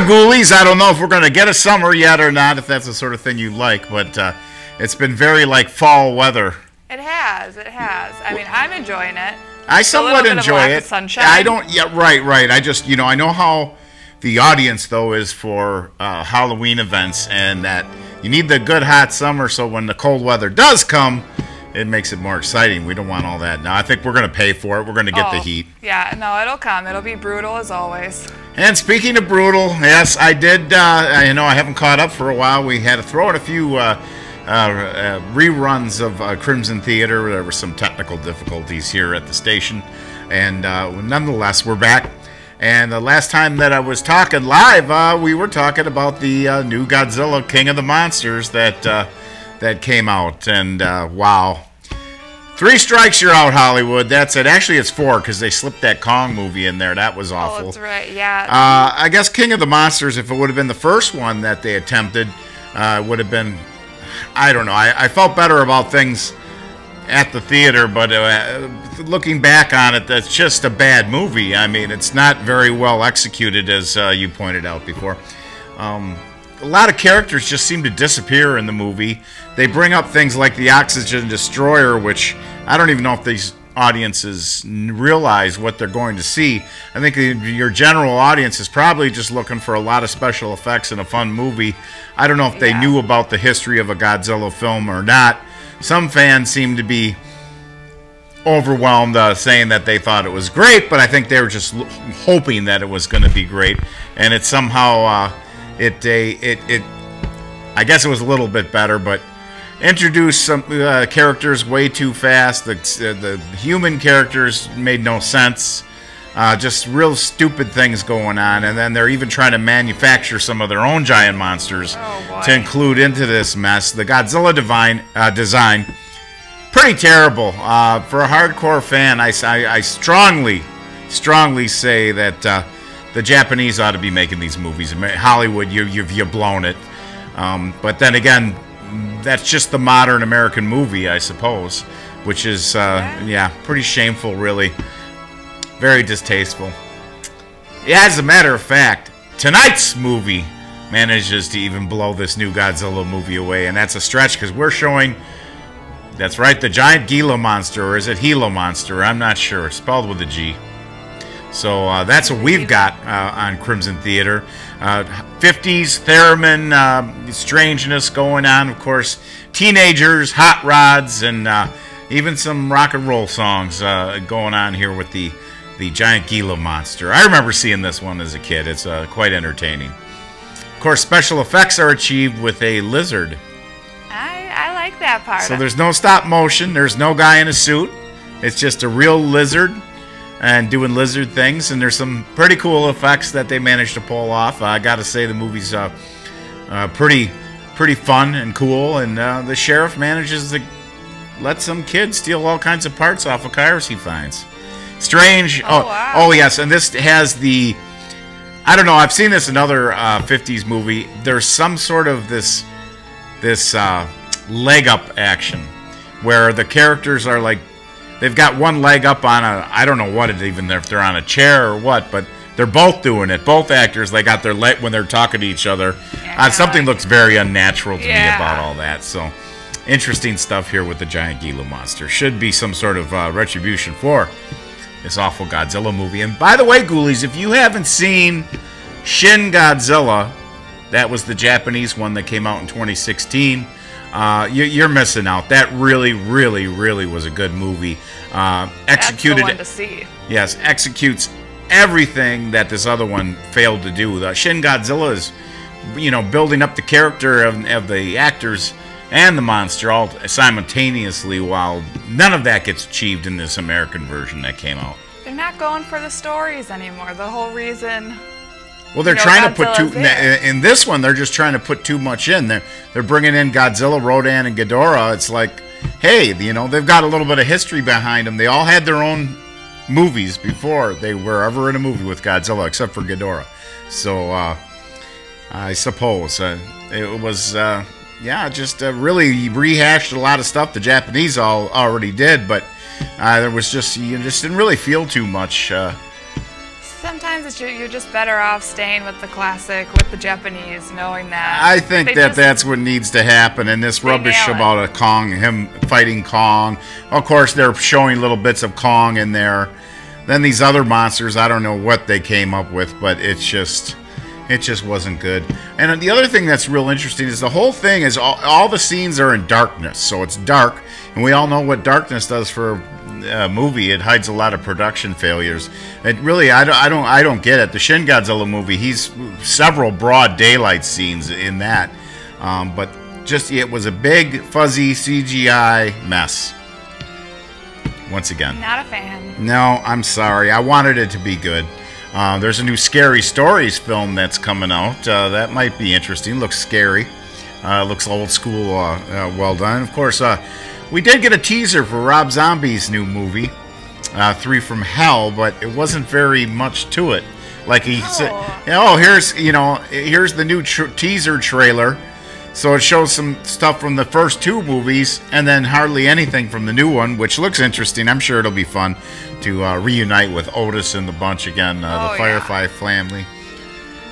Ghoulies. I don't know if we're going to get a summer yet or not, if that's the sort of thing you like, but it's been very like fall weather. It has. It has. I mean, I'm enjoying it. I somewhat enjoy it. Sunshine. I don't. Yeah, right. I just, I know how the audience though is for Halloween events, and that you need the good hot summer, so when the cold weather does come, it makes it more exciting. We don't want all that. Now I think we're going to pay for it. We're going to get the heat. Yeah, no, it'll come. It'll be brutal as always. And speaking of brutal, yes, I did. I haven't caught up for a while. We had to throw in a few reruns of Crimson Theater. There were some technical difficulties here at the station, and nonetheless, we're back. And the last time that I was talking live, we were talking about the new Godzilla King of the Monsters that came out, and wow. 3 strikes, you're out, Hollywood. That's it. Actually, it's 4 because they slipped that Kong movie in there. That was awful. Oh, that's right. Yeah. I guess King of the Monsters, if it would have been the first one that they attempted, would have been. I don't know. I felt better about things at the theater, but looking back on it, that's just a bad movie. I mean, it's not very well executed, as you pointed out before. A lot of characters just seem to disappear in the movie. They bring up things like the Oxygen Destroyer, which I don't even know if these audiences realize what they're going to see. I think your general audience is probably just looking for a lot of special effects and a fun movie. I don't know if they knew about the history of a Godzilla film or not. Some fans seem to be overwhelmed, saying that they thought it was great, but I think they were just hoping that it was going to be great, and it somehow I guess it was a little bit better, but introduced some characters way too fast. The human characters made no sense. Just real stupid things going on, and then they're even trying to manufacture some of their own giant monsters to include into this mess. The Godzilla design, pretty terrible. For a hardcore fan, I strongly say that the Japanese ought to be making these movies. Hollywood, you've blown it. But then again, that's just the modern American movie, I suppose, which is, pretty shameful, really. Very distasteful. Yeah, as a matter of fact, tonight's movie manages to even blow this new Godzilla movie away, and that's a stretch because we're showing, that's right, the giant Gila monster, or is it Gila monster? I'm not sure. It's spelled with a G. So that's what we've got on Crimson Theater. 50s theremin strangeness going on, of course. Teenagers, hot rods, and even some rock and roll songs going on here with the giant Gila monster. I remember seeing this one as a kid. It's quite entertaining. Of course, special effects are achieved with a lizard. I like that part. So there's no stop motion. There's no guy in a suit. It's just a real lizard and doing lizard things, and there's some pretty cool effects that they managed to pull off. I gotta say the movie's pretty fun and cool, and the sheriff manages to let some kid steal all kinds of parts off of cars he finds. Strange. Wow. Oh yes, and this has the, I don't know, I've seen this in other 50s movie. There's some sort of this leg up action where the characters are like, they've got one leg up on I don't know what it even, if they're on a chair or what, but they're both doing it. Both actors, they got their leg when they're talking to each other. Something looks very unnatural to me about all that. So interesting stuff here with the giant Gila monster. Should be some sort of retribution for this awful Godzilla movie. And by the way, Ghoulies, if you haven't seen Shin Godzilla, that was the Japanese one that came out in 2016, you're missing out. That really was a good movie. Executed. That's the one to see. Yes, executes everything that this other one failed to do. The Shin Godzilla is, building up the character of the actors and the monster all simultaneously, while none of that gets achieved in this American version that came out. They're not going for the stories anymore. The whole reason. Well, they're trying to put in this one. They're just trying to put too much in. They're bringing in Godzilla, Rodan, and Ghidorah. It's like, hey, they've got a little bit of history behind them. They all had their own movies before they were ever in a movie with Godzilla, except for Ghidorah. So I suppose it was. Just really rehashed a lot of stuff the Japanese already did, but there was you just didn't really feel too much. Sometimes it's you're just better off staying with the classic, with the Japanese, knowing that. I think that's what needs to happen. And this rubbish about him fighting Kong. Of course, they're showing little bits of Kong in there. Then these other monsters, I don't know what they came up with, but it just wasn't good. And the other thing that's real interesting is the whole thing is all the scenes are in darkness, so it's dark, and we all know what darkness does for a movie. It hides a lot of production failures. It really, I don't get it. The Shin Godzilla movie, he's several broad daylight scenes in that, but just it was a big fuzzy CGI mess. Once again, not a fan. No, I'm sorry. I wanted it to be good. There's a new Scary Stories film that's coming out. That might be interesting. Looks scary. Looks old school. Well done. Of course, we did get a teaser for Rob Zombie's new movie, 3 from Hell, but it wasn't very much to it. Like he said, oh, here's the new teaser trailer. So it shows some stuff from the first 2 movies, and then hardly anything from the new one, which looks interesting. I'm sure it'll be fun to reunite with Otis and the bunch again, the Firefly family.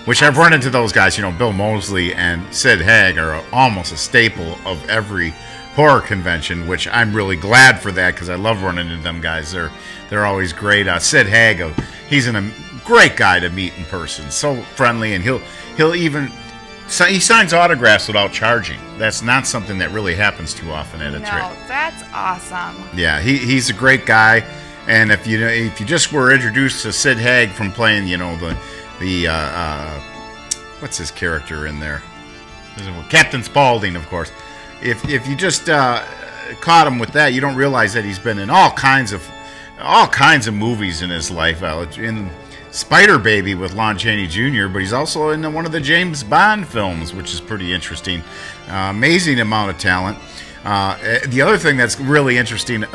Which I've run into those guys. Bill Moseley and Sid Haig are almost a staple of every horror convention, which I'm really glad for that because I love running into them guys. They're always great. Sid Haig, he's a great guy to meet in person. So friendly, and he'll even. So he signs autographs without charging. That's not something that really happens too often at a trip. No, that's awesome. Yeah, he's a great guy, and if you just were introduced to Sid Haig from playing, the what's his character in there? Captain Spaulding, of course. If you just caught him with that, you don't realize that he's been in all kinds of movies in his life. In Spider Baby with Lon Chaney Jr., but he's also in one of the James Bond films, which is pretty interesting. Amazing amount of talent. The other thing that's really interesting, on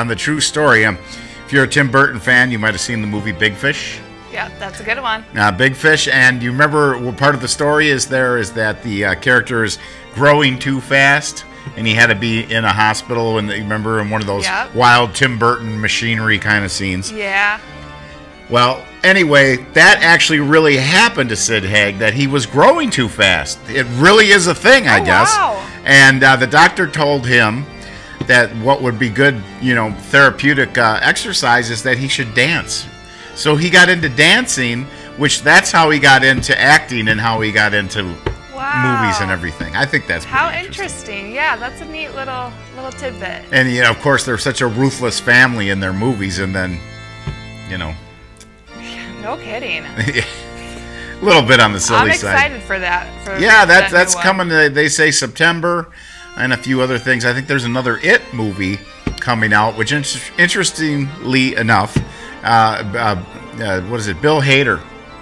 the true story, if you're a Tim Burton fan, you might have seen the movie Big Fish. Yeah, that's a good one. Big Fish, and you remember what part of the story is that the character is growing too fast, and he had to be in a hospital, and you remember in one of those wild Tim Burton machinery kind of scenes. Yeah. Well, anyway, that actually really happened to Sid Haig, that he was growing too fast. It really is a thing, I guess. Wow. And the doctor told him that what would be good, therapeutic exercise is that he should dance. So he got into dancing, which that's how he got into acting and how he got into movies and everything. I think that's pretty interesting. Yeah, that's a neat little tidbit. And, of course, they're such a ruthless family in their movies, and then, No kidding. A little bit on the silly side. I'm excited for that. That's coming. They say September, and a few other things. I think there's another It movie coming out, which interestingly enough, what is it? Bill Hader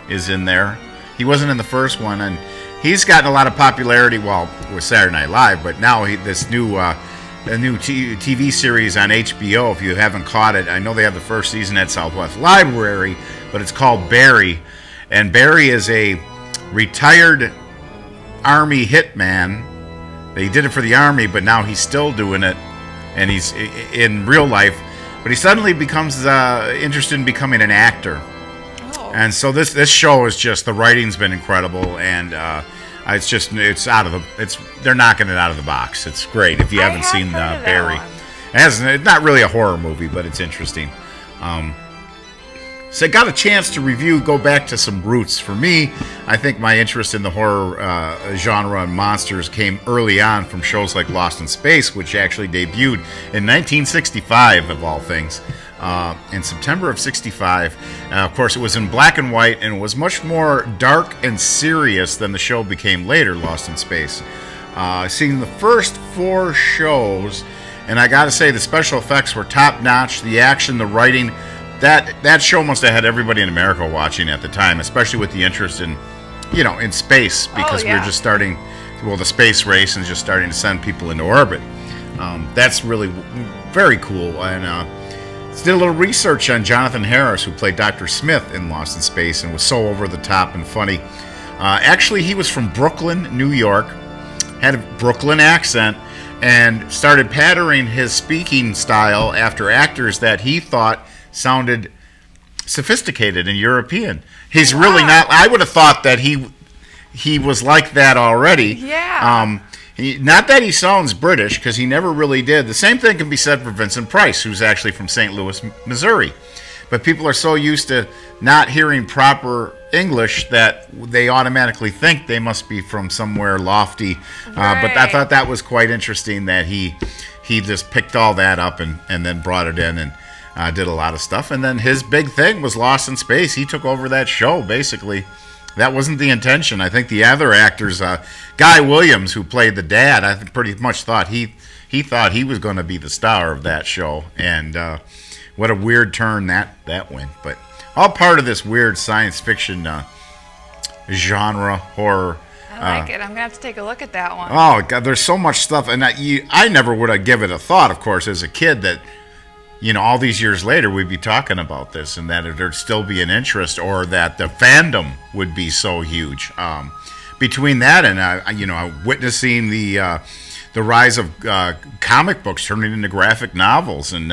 is in there. He wasn't in the first one, and he's gotten a lot of popularity. Well, with Saturday Night Live, but now this new TV series on HBO. If you haven't caught it, I know they have the first season at Southwest Library, but it's called Barry, and Barry is a retired Army hitman. He did it for the Army, but now he's still doing it, and he's in real life. But he suddenly becomes interested in becoming an actor. Oh. And so this show is just, the writing's been incredible, and they're knocking it out of the box. It's great if you haven't seen Barry. It's not really a horror movie, but it's interesting. So I got a chance to go back to some roots. For me, I think my interest in the horror genre and monsters came early on from shows like Lost in Space, which actually debuted in 1965, of all things. In September of '65. Of course, it was in black and white, and it was much more dark and serious than the show became later, Lost in Space. Seen the first 4 shows, and I gotta say, the special effects were top-notch. The action, the writing, that show must have had everybody in America watching at the time, especially with the interest in, in space, because we were just starting, the space race, and just starting to send people into orbit. That's really very cool, and did a little research on Jonathan Harris, who played Dr. Smith in Lost in Space and was so over the top and funny. Actually, he was from Brooklyn, New York, had a Brooklyn accent, and started patterning his speaking style after actors that he thought sounded sophisticated and European. He's really not. I would have thought that he was like that already. Yeah. Not that he sounds British, because he never really did. The same thing can be said for Vincent Price, who's actually from St. Louis, Missouri. But people are so used to not hearing proper English that they automatically think they must be from somewhere lofty. Right. But I thought that was quite interesting that he just picked all that up and then brought it in and did a lot of stuff. And then his big thing was Lost in Space. He took over that show, basically. That wasn't the intention. I think the other actors, Guy Williams, who played the dad, I pretty much thought he thought he was going to be the star of that show. And what a weird turn that went. But all part of this weird science fiction genre, horror. I like it. I'm going to have to take a look at that one. Oh, God, there's so much stuff. And I never would have given it a thought, of course, as a kid that, all these years later we'd be talking about this and that there'd still be an interest or that the fandom would be so huge. Between that and, witnessing the rise of comic books turning into graphic novels and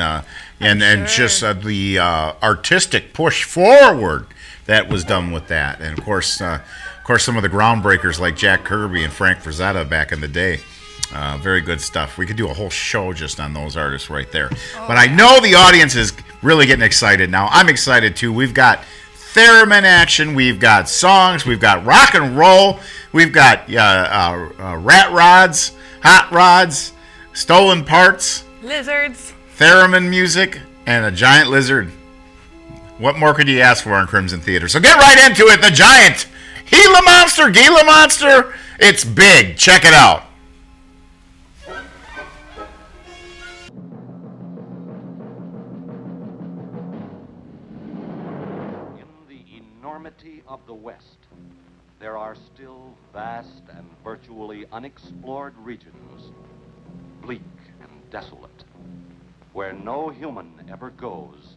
just the artistic push forward that was done with that. And, of course, some of the groundbreakers like Jack Kirby and Frank Frazetta back in the day. Very good stuff. We could do a whole show just on those artists right there. But I know the audience is really getting excited now. I'm excited too. We've got theremin action. We've got songs. We've got rock and roll. We've got rat rods, hot rods, stolen parts, Lizards, theremin music, and a giant lizard. What more could you ask for in Crimson Theater? So get right into it. The giant Gila Monster. It's big. Check it out. Of the West, there are still vast and virtually unexplored regions, bleak and desolate, where no human ever goes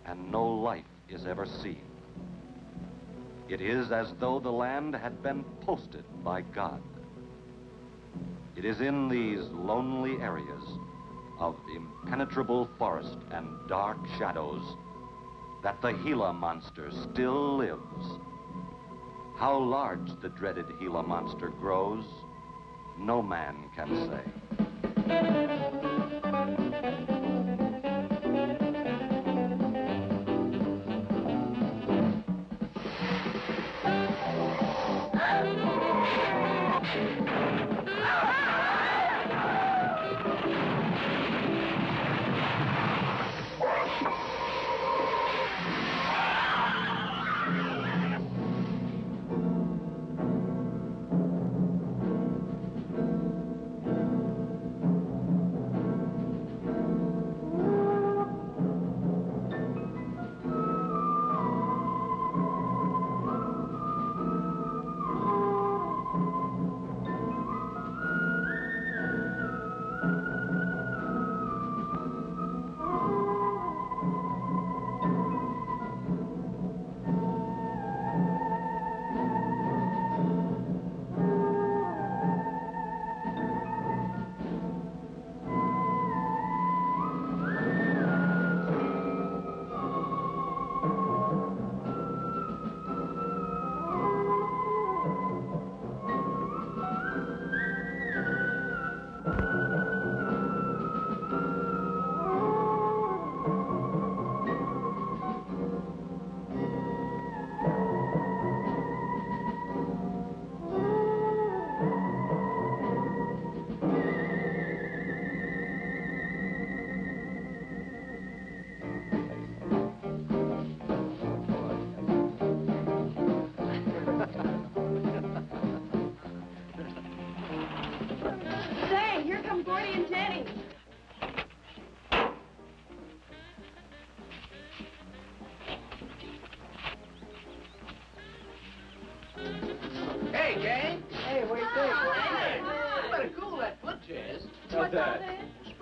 and no life is ever seen. It is as though the land had been posted by God. It is in these lonely areas of impenetrable forest and dark shadows that the Gila monster still lives. How large the dreaded Gila monster grows, no man can say.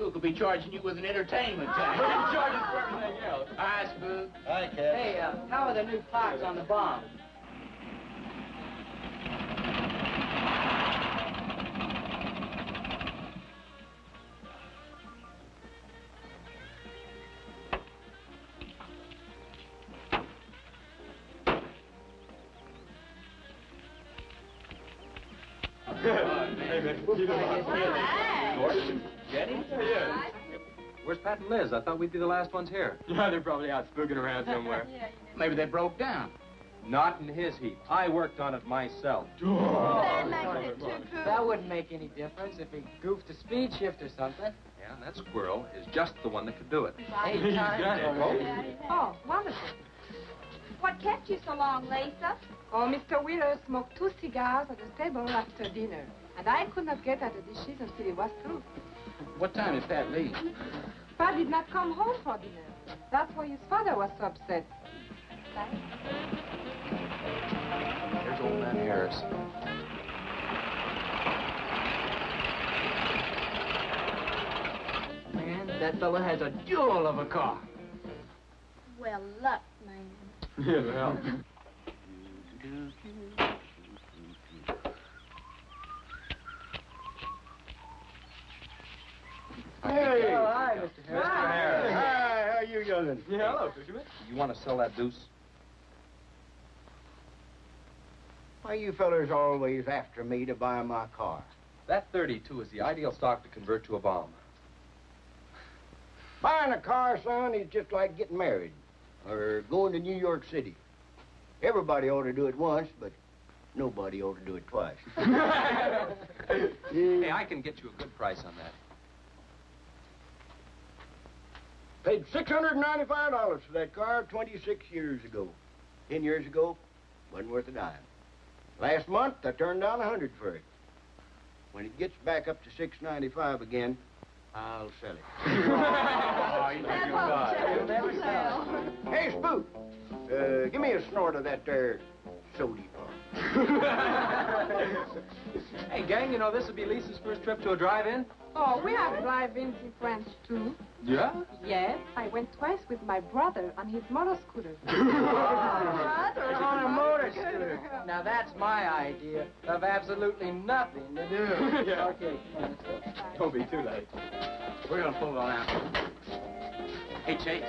Spook will be charging you with an entertainment tax. We're going to charge us for everything else. Hi, Spook. Hi, Cap. Hey, how are the new clocks on the bomb? Jenny? Where's Pat and Liz? I thought we'd be the last ones here. Yeah, they're probably out spooking around somewhere. Maybe they broke down. Not in his heap. I worked on it myself. That wouldn't make any difference if he goofed a speed shift or something. Yeah, and that squirrel is just the one that could do it. Hey, Oh, wonderful. What kept you so long, Lisa? Oh, Mr. Wheeler smoked 2 cigars at the table after dinner. And I could not get at the dishes until it was through. What time did Pat leave? Pat did not come home for dinner. That's why his father was so upset. Here's old man Harris. Man, that fella has a jewel of a car. Well, luck, man. Yeah, well. Hey! Oh, hi, Mr. Harris. Mr. Harris. Hi, how you youngin'? Yeah, hello, Fisherman. You want to sell that deuce? Why you fellers always after me to buy my car? That 32 is the ideal stock to convert to a bomb. Buying a car, son, is just like getting married or going to New York City. Everybody ought to do it once, but nobody ought to do it twice. Hey, I can get you a good price on that. Paid $695 for that car 26 years ago. 10 years ago, wasn't worth a dime. Last month, I turned down $100 for it. When it gets back up to $695 again, I'll sell it. Oh, you think you'll buy? You'll never sell. Hey, Spook, give me a snort of that there sody pop. Hey, gang, you know this would be Lisa's first trip to a drive-in? Oh, we have drive-ins in France, too. Yeah? Yes, I went twice with my brother on his motor scooter. On a motor scooter. Now, that's my idea of absolutely nothing to do. Yeah. Okay. Don't be too late. We're gonna pull on out. Hey, Chase.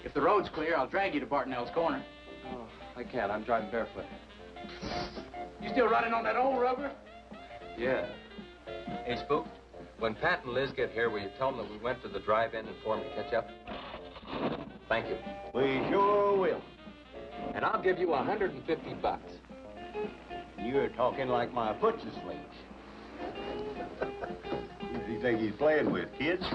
If the road's clear, I'll drag you to Bartonell's corner. Oh, I can't. I'm driving barefoot. You still running on that old rubber? Yeah. Hey, Spook, when Pat and Liz get here, will you tell them that we went to the drive-in and for them to catch up? Thank you. We sure will. And I'll give you $150. You're talking like my foot's asleep. Who does he think he's playing with, kids?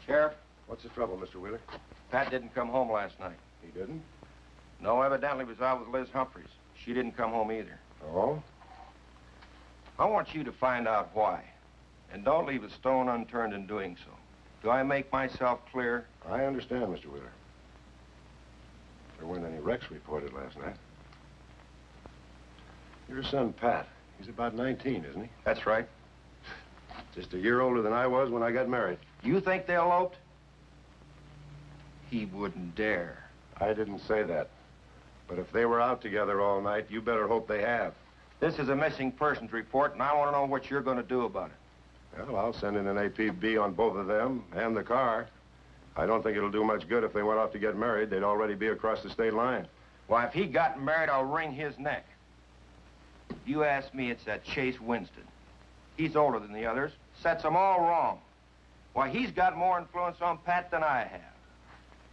Sheriff, What's the trouble, Mr. Wheeler? Pat didn't come home last night. He didn't? No, evidently was out with Liz Humphreys. She didn't come home either. Oh? I want you to find out why. And don't leave a stone unturned in doing so. Do I make myself clear? I understand, Mr. Wheeler. There weren't any wrecks reported last night. Your son, Pat, he's about 19, isn't he? That's right. Just a year older than I was when I got married. You think they eloped? He wouldn't dare. I didn't say that. But if they were out together all night, you better hope they have. This is a missing persons report, and I want to know what you're going to do about it. Well, I'll send in an APB on both of them and the car. I don't think it'll do much good if they went off to get married. They'd already be across the state line. Why, if he got married, I'll wring his neck. If you ask me, it's that Chase Winston. He's older than the others. Sets them all wrong. Why, he's got more influence on Pat than I have.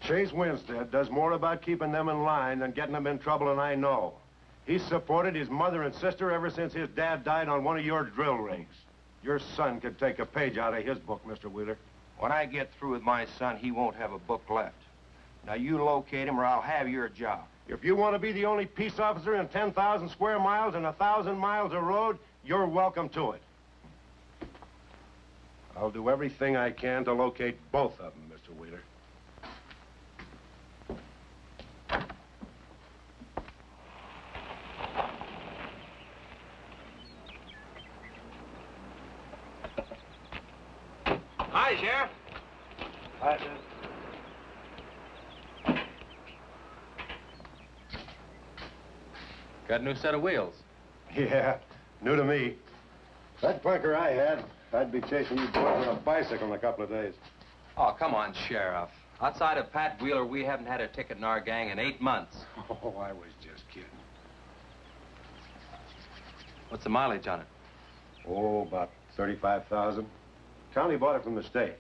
Chase Winstead does more about keeping them in line than getting them in trouble, and I know. He's supported his mother and sister ever since his dad died on one of your drill rigs. Your son could take a page out of his book, Mr. Wheeler. When I get through with my son, he won't have a book left. Now, you locate him or I'll have your job. If you want to be the only peace officer in 10,000 square miles and 1,000 miles of road, you're welcome to it. I'll do everything I can to locate both of them, Mr. Wheeler. Sheriff. Hi, Sid. Got a new set of wheels. Yeah, new to me. That clunker I had, I'd be chasing you boys on a bicycle in a couple of days. Oh, come on, Sheriff. Outside of Pat Wheeler, we haven't had a ticket in our gang in 8 months. Oh, I was just kidding. What's the mileage on it? Oh, about 35,000. County bought it from the state.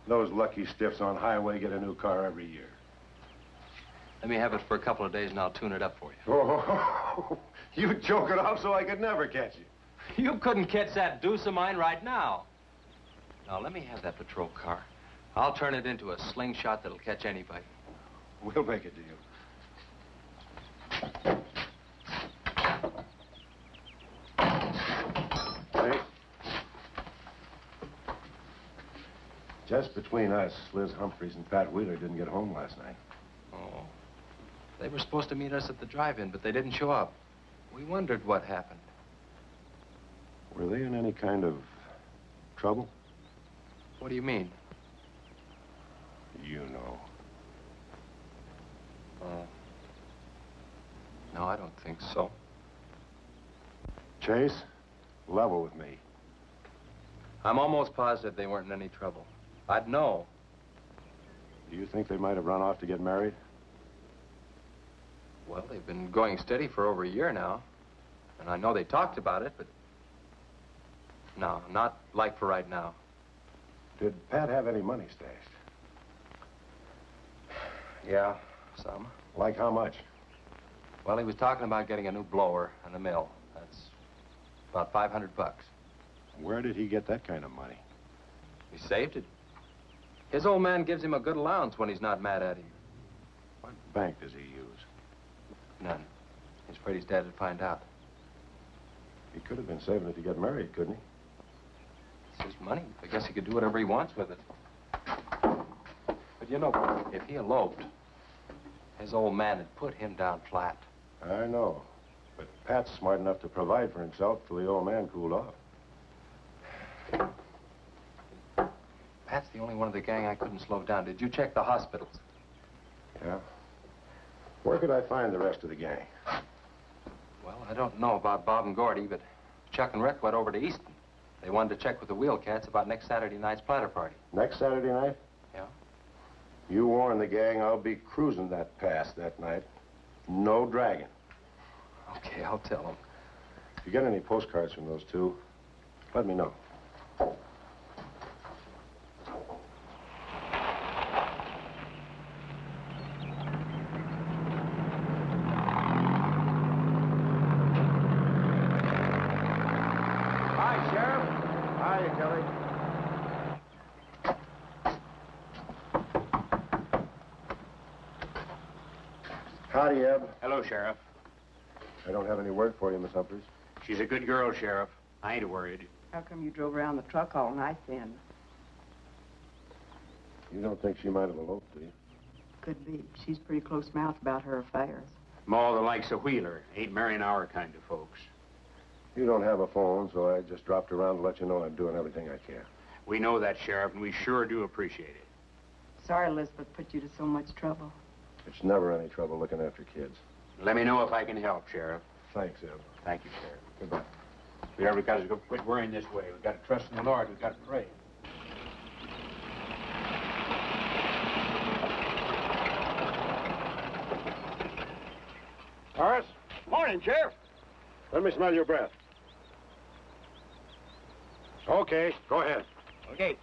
Those lucky stiffs on highway get a new car every year. Let me have it for a couple of days and I'll tune it up for you. Oh, you choke it off so I could never catch you. You couldn't catch that deuce of mine right now. Now, let me have that patrol car. I'll turn it into a slingshot that'll catch anybody. We'll make a deal. Hey. Just between us, Liz Humphreys and Pat Wheeler didn't get home last night. Oh. They were supposed to meet us at the drive-in, but they didn't show up. We wondered what happened. Were they in any kind of trouble? What do you mean? You know. No, I don't think so. Chase, level with me. I'm almost positive they weren't in any trouble. I'd know. Do you think they might have run off to get married? Well, they've been going steady for over a year now. And I know they talked about it, but... No, not like for right now. Did Pat have any money stashed? Yeah, some. Like how much? Well, he was talking about getting a new blower and a mill. That's about $500. Where did he get that kind of money? He saved it. His old man gives him a good allowance when he's not mad at him. What bank does he use? None. He's afraid his dad would find out. He could have been saving it to get married, couldn't he? It's his money. I guess he could do whatever he wants with it. But you know, if he eloped, his old man had put him down flat. I know. But Pat's smart enough to provide for himself till the old man cooled off. Pat's the only one of the gang I couldn't slow down. Did you check the hospitals? Yeah. Where could I find the rest of the gang? Well, I don't know about Bob and Gordy, but Chuck and Rick went over to Easton. They wanted to check with the Wheel Cats about next Saturday night's platter party. Next Saturday night? Yeah. You warn the gang I'll be cruising that pass that night. No dragging. Okay, I'll tell them. If you get any postcards from those two, let me know. Hi, Sheriff. Hi, Kelly. Howdy, Eb. Hello, Sheriff. I don't have any word for you, Miss Humphreys. She's a good girl, Sheriff. I ain't worried. How come you drove around the truck all night then? You don't think she might have eloped, do you? Could be. She's pretty close-mouthed about her affairs. Maul the likes of Wheeler. Ain't marrying our kind of folks. You don't have a phone, so I just dropped around to let you know I'm doing everything I can. We know that, Sheriff, and we sure do appreciate it. Sorry Elizabeth put you to so much trouble. It's never any trouble looking after kids. Let me know if I can help, Sheriff. Thanks, Eb. Thank you, Sheriff. Goodbye. We ever got to go quit worrying this way. We've got to trust in the Lord. We've got to pray. Horace, Morning, Sheriff. let me smell your breath. Okay, go ahead. Okay.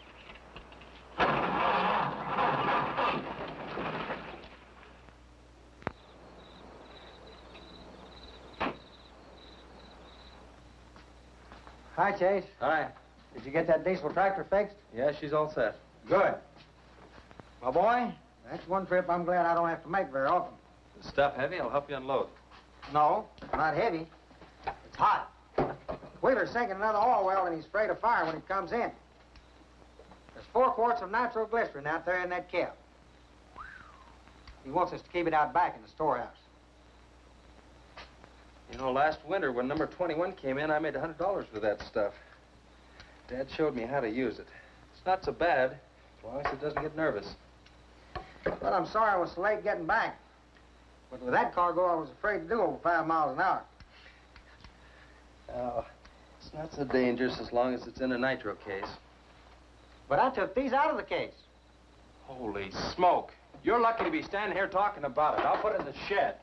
Hi, Chase. Hi. Did you get that diesel tractor fixed? Yeah, she's all set. Good. Well, boy, that's one trip I'm glad I don't have to make very often. The stuff heavy? I'll help you unload. No, not heavy. It's hot. Wheeler's sinking another oil well and he's afraid of fire when he comes in. There's 4 quarts of nitroglycerin out there in that cap. He wants us to keep it out back in the storehouse. You know, last winter when number 21 came in, I made $100 with that stuff. Dad showed me how to use it. It's not so bad. As long as it doesn't get nervous. Well, I'm sorry I was so late getting back. But with that cargo, I was afraid to do over 5 miles an hour. Oh, it's not so dangerous as long as it's in a nitro case. But I took these out of the case. Holy smoke. You're lucky to be standing here talking about it. I'll put it in the shed.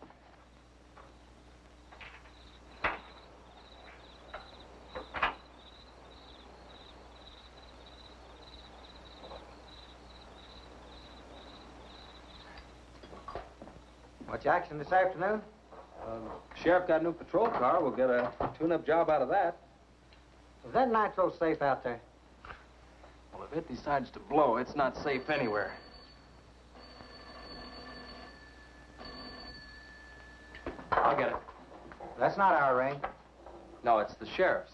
Much action this afternoon? Sheriff got a new patrol car. We'll get a tune-up job out of that. Is that nitro safe out there? Well, if it decides to blow, it's not safe anywhere. I'll get it. That's not our ring. No, it's the sheriff's.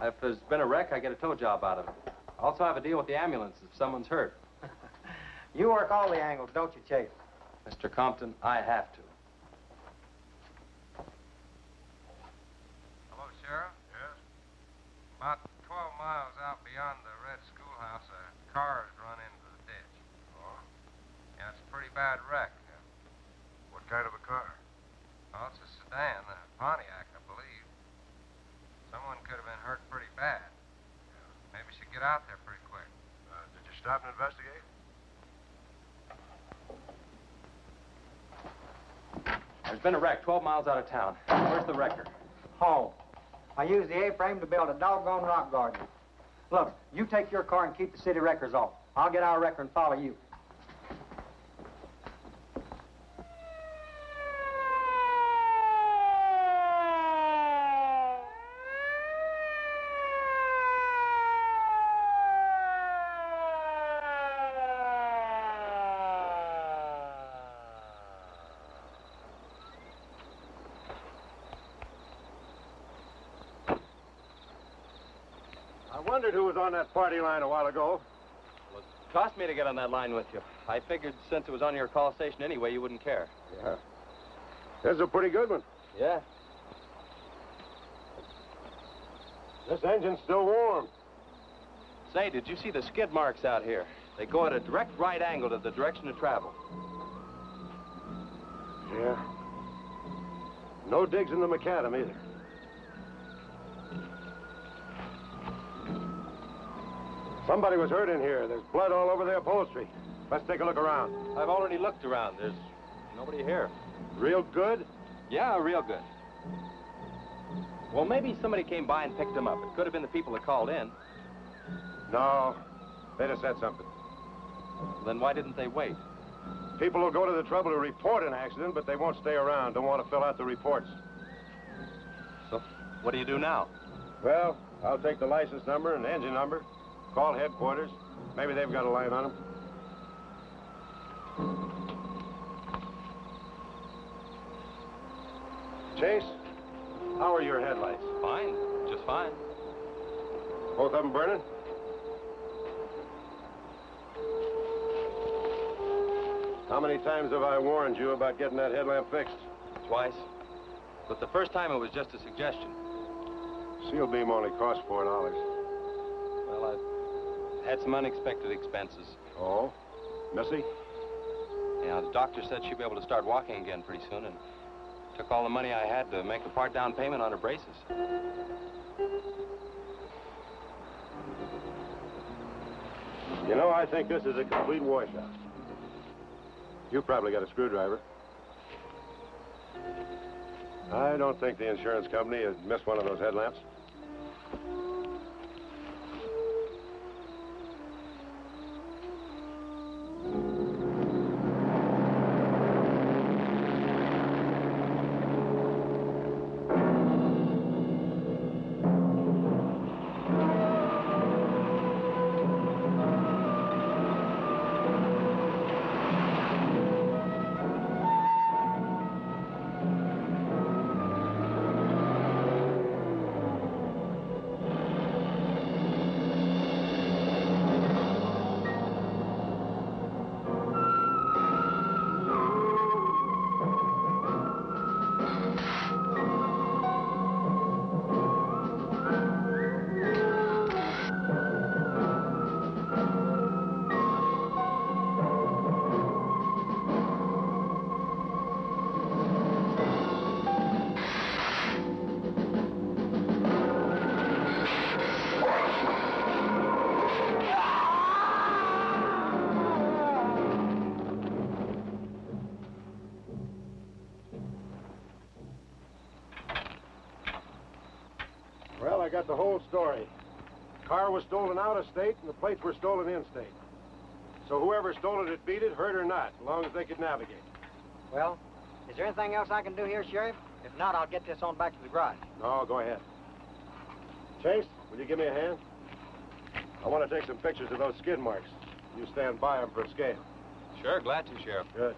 If there's been a wreck, I get a tow job out of it. I also have a deal with the ambulance if someone's hurt. You work all the angles, don't you, Chase? Mr. Compton, I have to. Hello, Sheriff? Yes? About 12 miles out beyond the red schoolhouse, a car has run into the ditch. Oh? Yeah, it's a pretty bad wreck. What kind of a car? Oh, it's a sedan, a Pontiac, I believe. Someone could have been hurt pretty bad. Yeah. Maybe we should get out there pretty quick. Did you stop and investigate? There's been a wreck 12 miles out of town. Where's the wrecker? Home. I used the A-frame to build a doggone rock garden. Look, you take your car and keep the city wreckers off. I'll get our wrecker and follow you. I wondered who was on that party line a while ago. Well, it cost me to get on that line with you. I figured since it was on your call station anyway, you wouldn't care. Yeah. This is a pretty good one. Yeah. This engine's still warm. Say, did you see the skid marks out here? They go at a direct right angle to the direction of travel. Yeah. No digs in the macadam either. Somebody was hurt in here. There's blood all over the upholstery. Let's take a look around. I've already looked around. There's nobody here. Real good? Yeah, real good. Well, maybe somebody came by and picked them up. It could have been the people that called in. No. They'd have said something. Then why didn't they wait? People will go to the trouble to report an accident, but they won't stay around. Don't want to fill out the reports. So, what do you do now? Well, I'll take the license number and engine number. Call headquarters. Maybe they've got a line on them. Chase, how are your headlights? Fine. Just fine. Both of them burning? How many times have I warned you about getting that headlamp fixed? Twice. But the first time it was just a suggestion. Seal beam only costs $4. Well, I've had some unexpected expenses. Oh? Missy? Yeah, the doctor said she'd be able to start walking again pretty soon, and took all the money I had to make a part down payment on her braces. You know, I think this is a complete washout. You probably got a screwdriver. I don't think the insurance company has missed one of those headlamps. I got the whole story. The car was stolen out of state, and the plates were stolen in state. So whoever stole it beat it, hurt or not, as long as they could navigate. Well, is there anything else I can do here, Sheriff? If not, I'll get this on back to the garage. No, go ahead. Chase, will you give me a hand? I want to take some pictures of those skid marks. You stand by them for a scale. Sure, glad to, Sheriff. Good.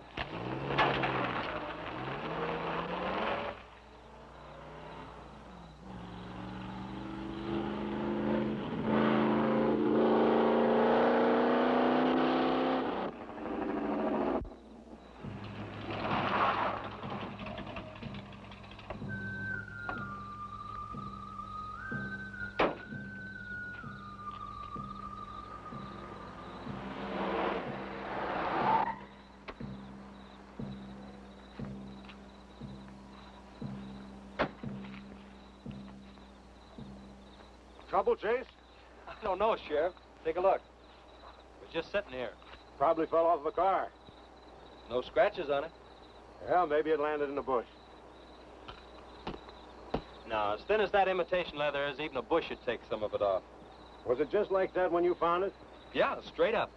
Trouble, Chase? I don't know, Sheriff. Take a look. We're just sitting here. Probably fell off the car. No scratches on it. Yeah, maybe it landed in the bush. No, as thin as that imitation leather is, even a bush would take some of it off. Was it just like that when you found it? Yeah, straight up.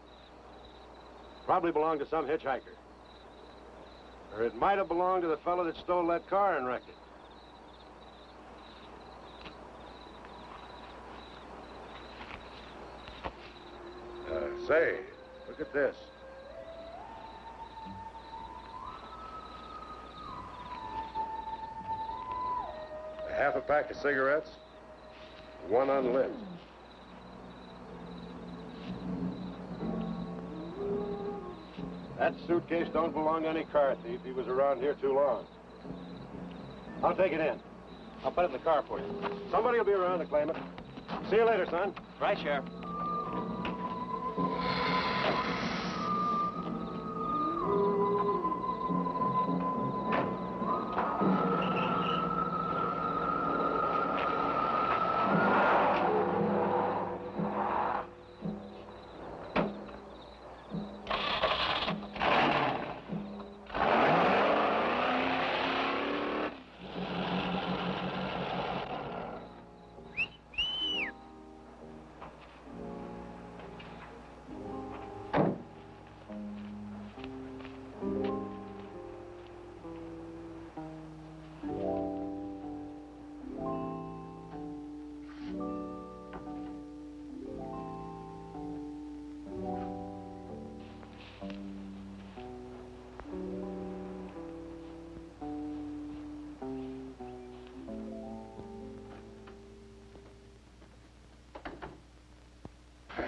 Probably belonged to some hitchhiker. Or it might have belonged to the fellow that stole that car and wrecked it. Say, look at this. A half a pack of cigarettes, one unlit. That suitcase don't belong to any car thief. He was around here too long. I'll take it in. I'll put it in the car for you. Somebody will be around to claim it. See you later, son. Right, Sheriff.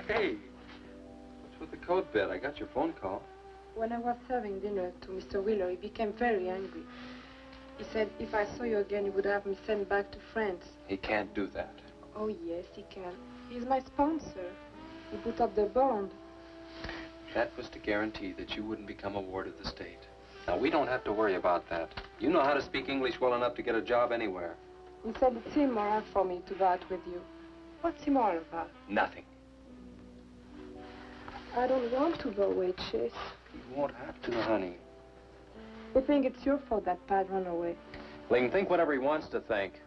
Hey, what's with the coat bed? I got your phone call. When I was serving dinner to Mr. Wheeler, he became very angry. He said if I saw you again, he would have me sent back to France. He can't do that. Oh, yes, he can. He's my sponsor. He put up the bond. That was to guarantee that you wouldn't become a ward of the state. Now, we don't have to worry about that. You know how to speak English well enough to get a job anywhere. He said it's immoral for me to go out with you. What's immoral about? Nothing. I don't want to go away, Chase. You won't have to, honey. I think it's your fault that Pat ran away. Well, he can think whatever he wants to think.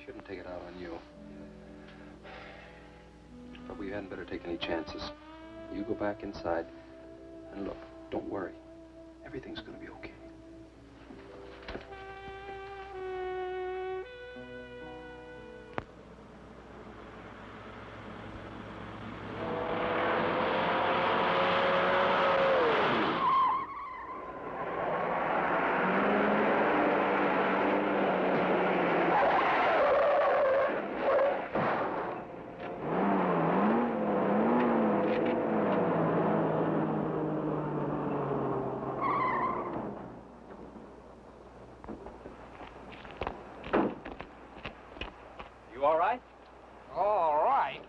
Shouldn't take it out on you. But we hadn't better take any chances. You go back inside, and look, don't worry. Everything's gonna be okay. All right? All right.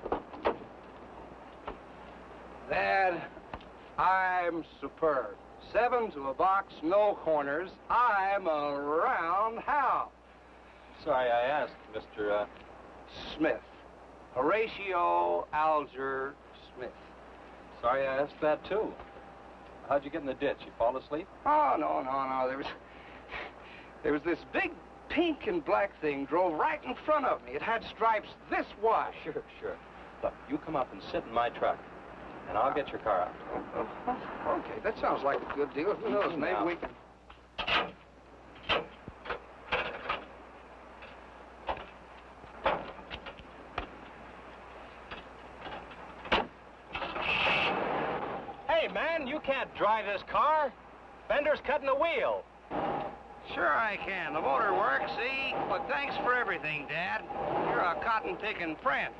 Dad, I'm superb. 7 to a box, no corners. I'm a roundhouse. Sorry I asked, Mr. Smith. Horatio Alger Smith. Sorry I asked that, too. How'd you get in the ditch? You fall asleep? Oh, no. There was this big pink and black thing drove right in front of me. It had stripes this wide. Sure, sure. Look, you come up and sit in my truck, and I'll get your car out. Okay, that sounds like a good deal. Who knows, maybe we can... Hey, man, you can't drive this car. Fender's cutting the wheel. Sure I can. The motor works, see? But thanks for everything, Dad. You're a cotton-picking friend.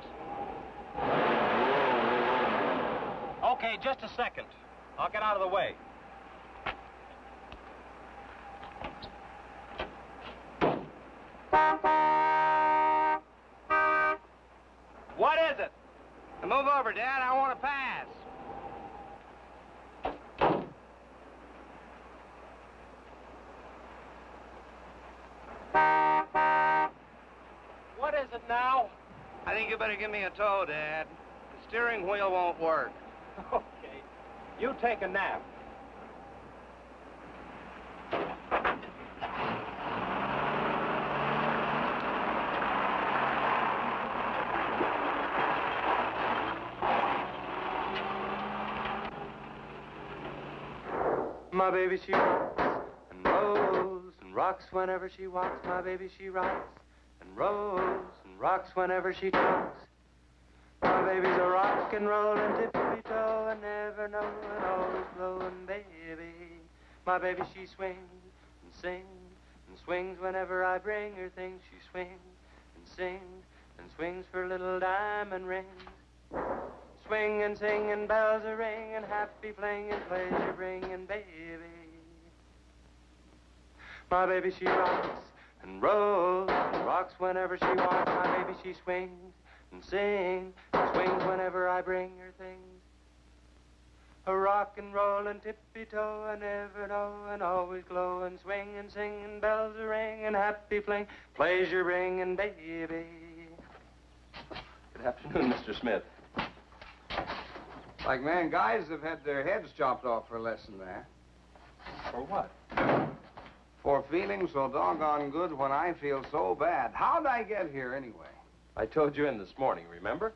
Okay, just a second. I'll get out of the way. What is it? Now move over, Dad. I want to pass. What is it now? I think you better give me a tow, Dad. The steering wheel won't work. Okay. You take a nap. My baby, she rocks and rolls and rocks whenever she walks. My baby, she rocks and rolls and rocks whenever she talks. My baby's a rock and rollin' tippy-toe and never knowin', always blowin' baby. My baby, she swings and sings and swings whenever I bring her things. She swings and sings and swings for little diamond rings. Swing and sing and bells are ringing, happy playing and pleasure bringing, baby. My baby, she rocks and rolls and rocks whenever she walks. My baby, she swings and sings and swings whenever I bring her things. A rock and roll and tippy-toe, I never know, and always glow and swing and sing and bells are ringing, happy playing, pleasure bringing, baby. Good afternoon, Mr. Smith. Like, man, guys have had their heads chopped off for less than that. For what? For feeling so doggone good when I feel so bad. How'd I get here, anyway? I told you in this morning, remember?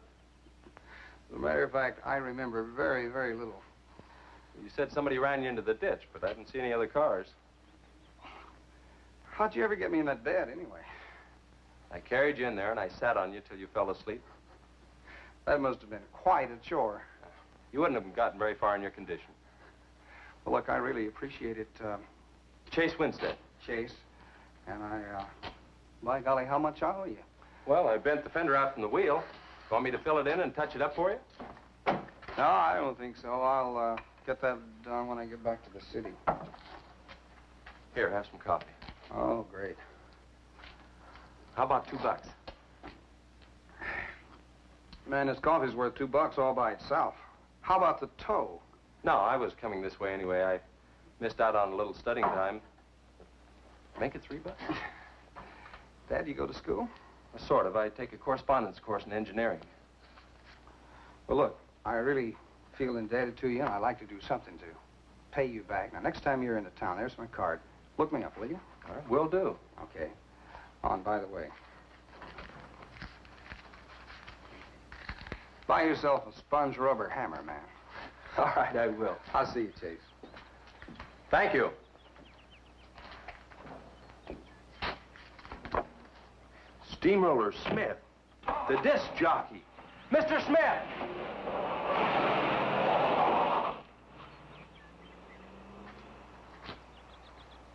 As a matter of fact, I remember very, very little. You said somebody ran you into the ditch, but I didn't see any other cars. How'd you ever get me in that bed, anyway? I carried you in there, and I sat on you till you fell asleep. That must have been quite a chore. You wouldn't have gotten very far in your condition. Well, look, I really appreciate it, Chase Winstead. Chase. And by golly, how much I owe you? Well, I bent the fender out from the wheel. Want me to fill it in and touch it up for you? No, I don't think so. I'll get that done when I get back to the city. Here, have some coffee. Oh, great. How about $2? Man, this coffee's worth $2 all by itself. How about the tow? No, I was coming this way anyway. I missed out on a little studying time. Make it $3. Dad, you go to school? Sort of. I take a correspondence course in engineering. Well, look, I really feel indebted to you, and I'd like to do something to pay you back. Now, next time you're into town, there's my card. Look me up, will you? All right, will do. Okay. Oh, and by the way, buy yourself a sponge rubber hammer, man. All right, I will. I'll see you, Chase. Thank you. Steamroller Smith, the disc jockey. Mr. Smith!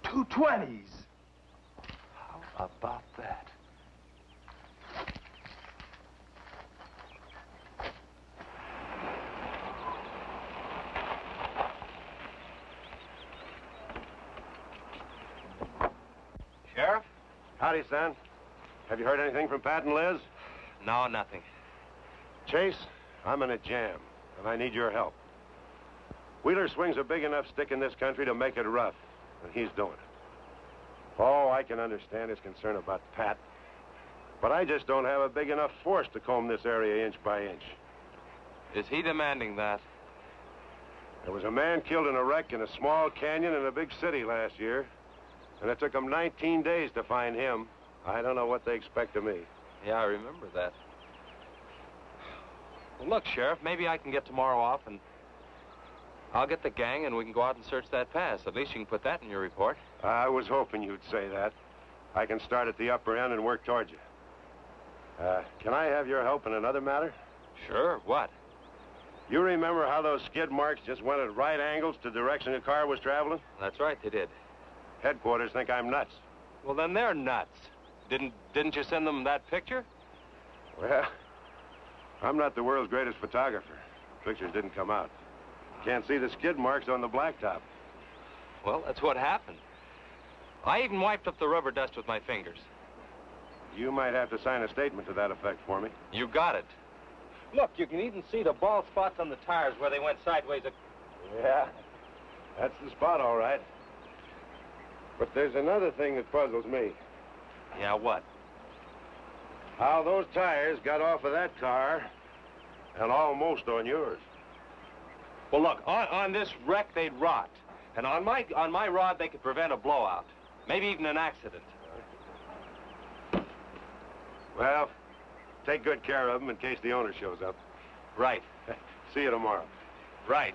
$2.20s. How about that? Sheriff? Howdy, son. Have you heard anything from Pat and Liz? No, nothing. Chase, I'm in a jam, and I need your help. Wheeler swings a big enough stick in this country to make it rough, and he's doing it. Oh, I can understand his concern about Pat, but I just don't have a big enough force to comb this area inch by inch. Is he demanding that? There was a man killed in a wreck in a small canyon in a big city last year. And it took them 19 days to find him. I don't know what they expect of me. Yeah, I remember that. Well, look, Sheriff, maybe I can get tomorrow off and I'll get the gang and we can go out and search that pass. At least you can put that in your report. I was hoping you'd say that. I can start at the upper end and work towards you. Can I have your help in another matter? Sure, what? You remember how those skid marks just went at right angles to the direction the car was traveling? That's right, they did. Headquarters think I'm nuts. Well, then they're nuts. Didn't you send them that picture? Well, I'm not the world's greatest photographer. Pictures didn't come out. Can't see the skid marks on the blacktop. Well, that's what happened. I even wiped up the rubber dust with my fingers. You might have to sign a statement to that effect for me. You got it. Look, you can even see the bald spots on the tires where they went sideways. Yeah, that's the spot, all right. But there's another thing that puzzles me. Yeah, what? How those tires got off of that car and almost on yours. Well, look, on this wreck, they'd rot. And on my rod, they could prevent a blowout. Maybe even an accident. Well, take good care of them in case the owner shows up. Right. See you tomorrow. Right.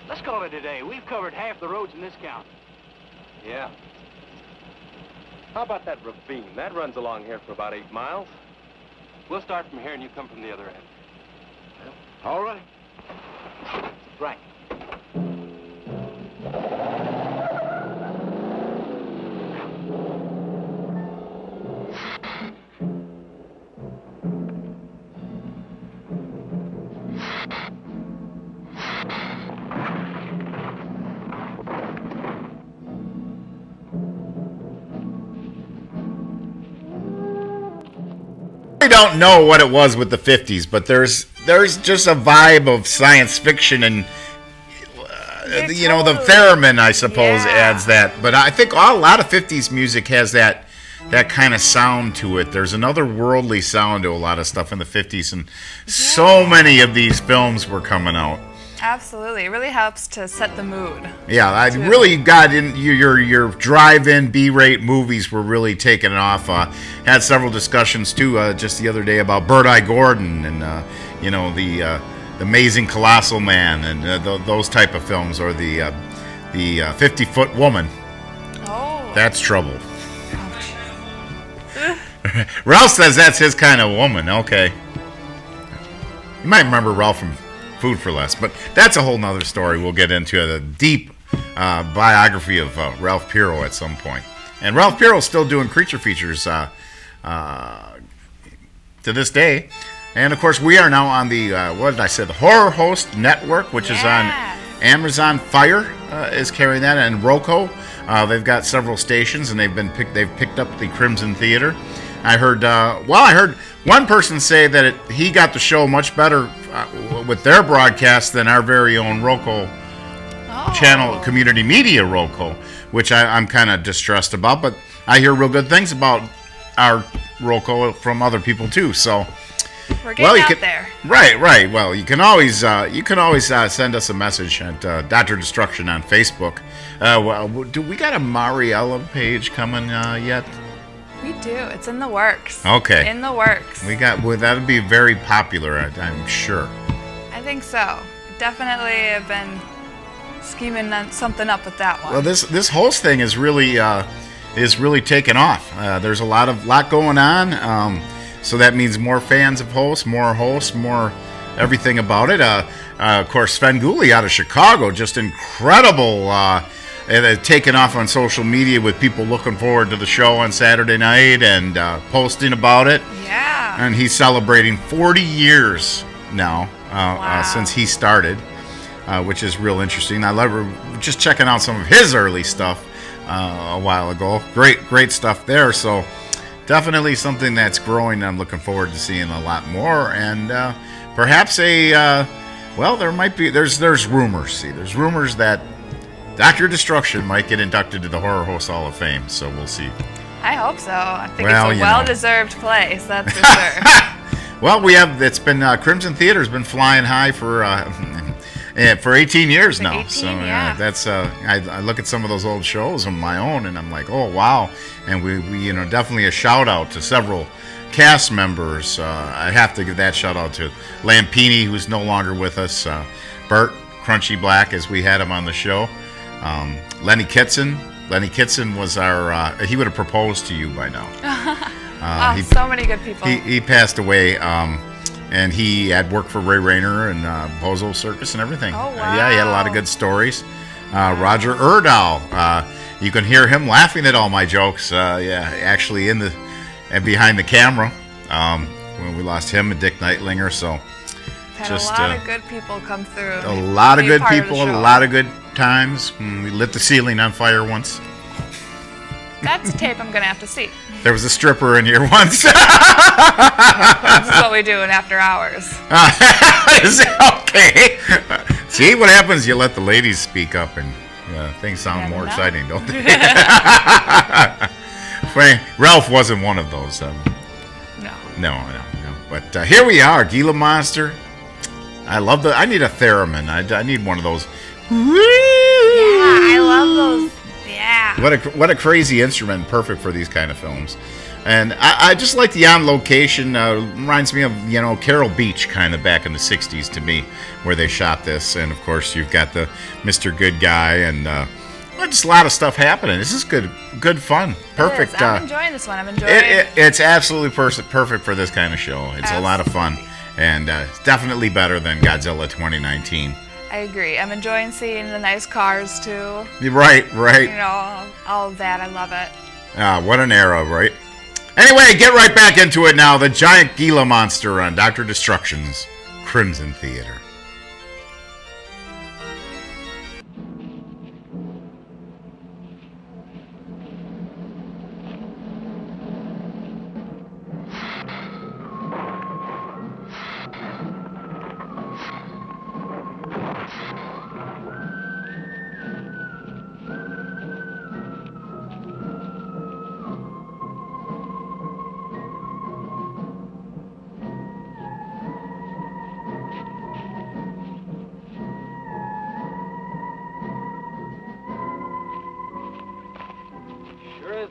Let's call it a day. We've covered half the roads in this county. Yeah. How about that ravine? That runs along here for about 8 miles. We'll start from here and you come from the other end. All right. Right. I don't know what it was with the 50s, but there's just a vibe of science fiction, and you know, the theremin, I suppose, adds that. But I think a lot of 50s music has that kind of sound to it. There's an otherworldly sound to a lot of stuff in the 50s, and so many of these films were coming out. Absolutely. It really helps to set the mood. Yeah, I really got in your drive-in B-rate movies were really taking it off. Had several discussions too just the other day about Bird-Eye Gordon and you know, the Amazing Colossal Man and those type of films, or the 50-Foot Woman. Oh. That's trouble. Ralph says that's his kind of woman. Okay. You might remember Ralph from Food for Less, but that's a whole nother story. We'll get into the deep biography of Ralph Pirro at some point. And Ralph Pirro's still doing creature features to this day. And of course, we are now on the what did I say? The Horror Host Network, which is on Amazon Fire is carrying that, and Roku. They've got several stations, and they've picked up the Crimson Theater. I heard one person say that he got the show much better with their broadcast than our very own Roku channel, Community Media Roku, which I'm kind of distressed about. But I hear real good things about our Roku from other people too. So we're getting out there. Right. Well, you can always send us a message at Dr. Destruction on Facebook. Do we got a Mariella page coming yet? We do. It's in the works. Okay. In the works. Well, that'd be very popular, I'm sure. I think so. Definitely have been scheming something up with that one. Well, this host thing is really taken off. There's a lot going on. So that means more fans of hosts, more everything about it. Of course, Sven Gulli out of Chicago, just incredible. Taken off on social media with people looking forward to the show on Saturday night and posting about it. Yeah. And he's celebrating 40 years now since he started, which is real interesting. I love just checking out some of his early stuff a while ago. Great stuff there. So definitely something that's growing. I'm looking forward to seeing a lot more, and perhaps there's rumors. See, there's rumors that Dr. Destruction might get inducted to the Horror Host Hall of Fame, so we'll see. I hope so. I think Well, it's a you know. well-deserved place, that's for sure. Well, it's been Crimson Theater's been flying high for 18 years now. 18, so yeah. that's I look at some of those old shows on my own, and I'm like, oh wow. And we definitely a shout out to several cast members. I have to give that shout out to Lampini, who's no longer with us. Bert Crunchy Black, as we had him on the show. Lenny Kitson. Lenny Kitson was our. He would have proposed to you by now. Wow, so many good people. He passed away, and he had worked for Ray Rayner and Bozo Circus and everything. Oh, wow. Yeah, he had a lot of good stories. Roger Erdahl. You can hear him laughing at all my jokes. Actually and behind the camera. When we lost him and Dick Neitlinger, so Had just a lot of good people come through. a lot of be good part of the people, a show. lot of good times. We lit the ceiling on fire once. That's a tape I'm going to have to see. There was a stripper in here once. This is what we do in After Hours. Is it okay? See what happens? You let the ladies speak up, and things sound more exciting, don't they? Ralph wasn't one of those. No. But here we are, Gila Monster. I need a theremin. I need one of those. Yeah, I love those. Yeah. What a crazy instrument, perfect for these kind of films. And I just like the on location. Reminds me of Carroll Beach, kind of back in the '60s to me, where they shot this. And of course, you've got the Mr. Good Guy, and just a lot of stuff happening. This is good fun, perfect. I'm enjoying this one. I'm enjoying it. It's absolutely perfect for this kind of show. It's a lot of fun, and it's definitely better than Godzilla 2019. I agree. I'm enjoying seeing the nice cars too. Right. All of that. I love it. What an era, right? Anyway, get right back into it now. The giant Gila monster on Dr. Destruction's Crimson Theater.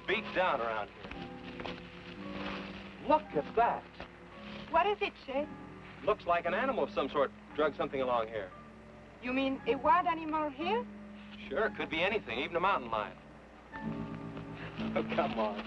Beat down around here. Look at that. What is it, Shay? Looks like an animal of some sort drug something along here. You mean a wild animal here? Sure, could be anything, even a mountain lion. Oh, come on.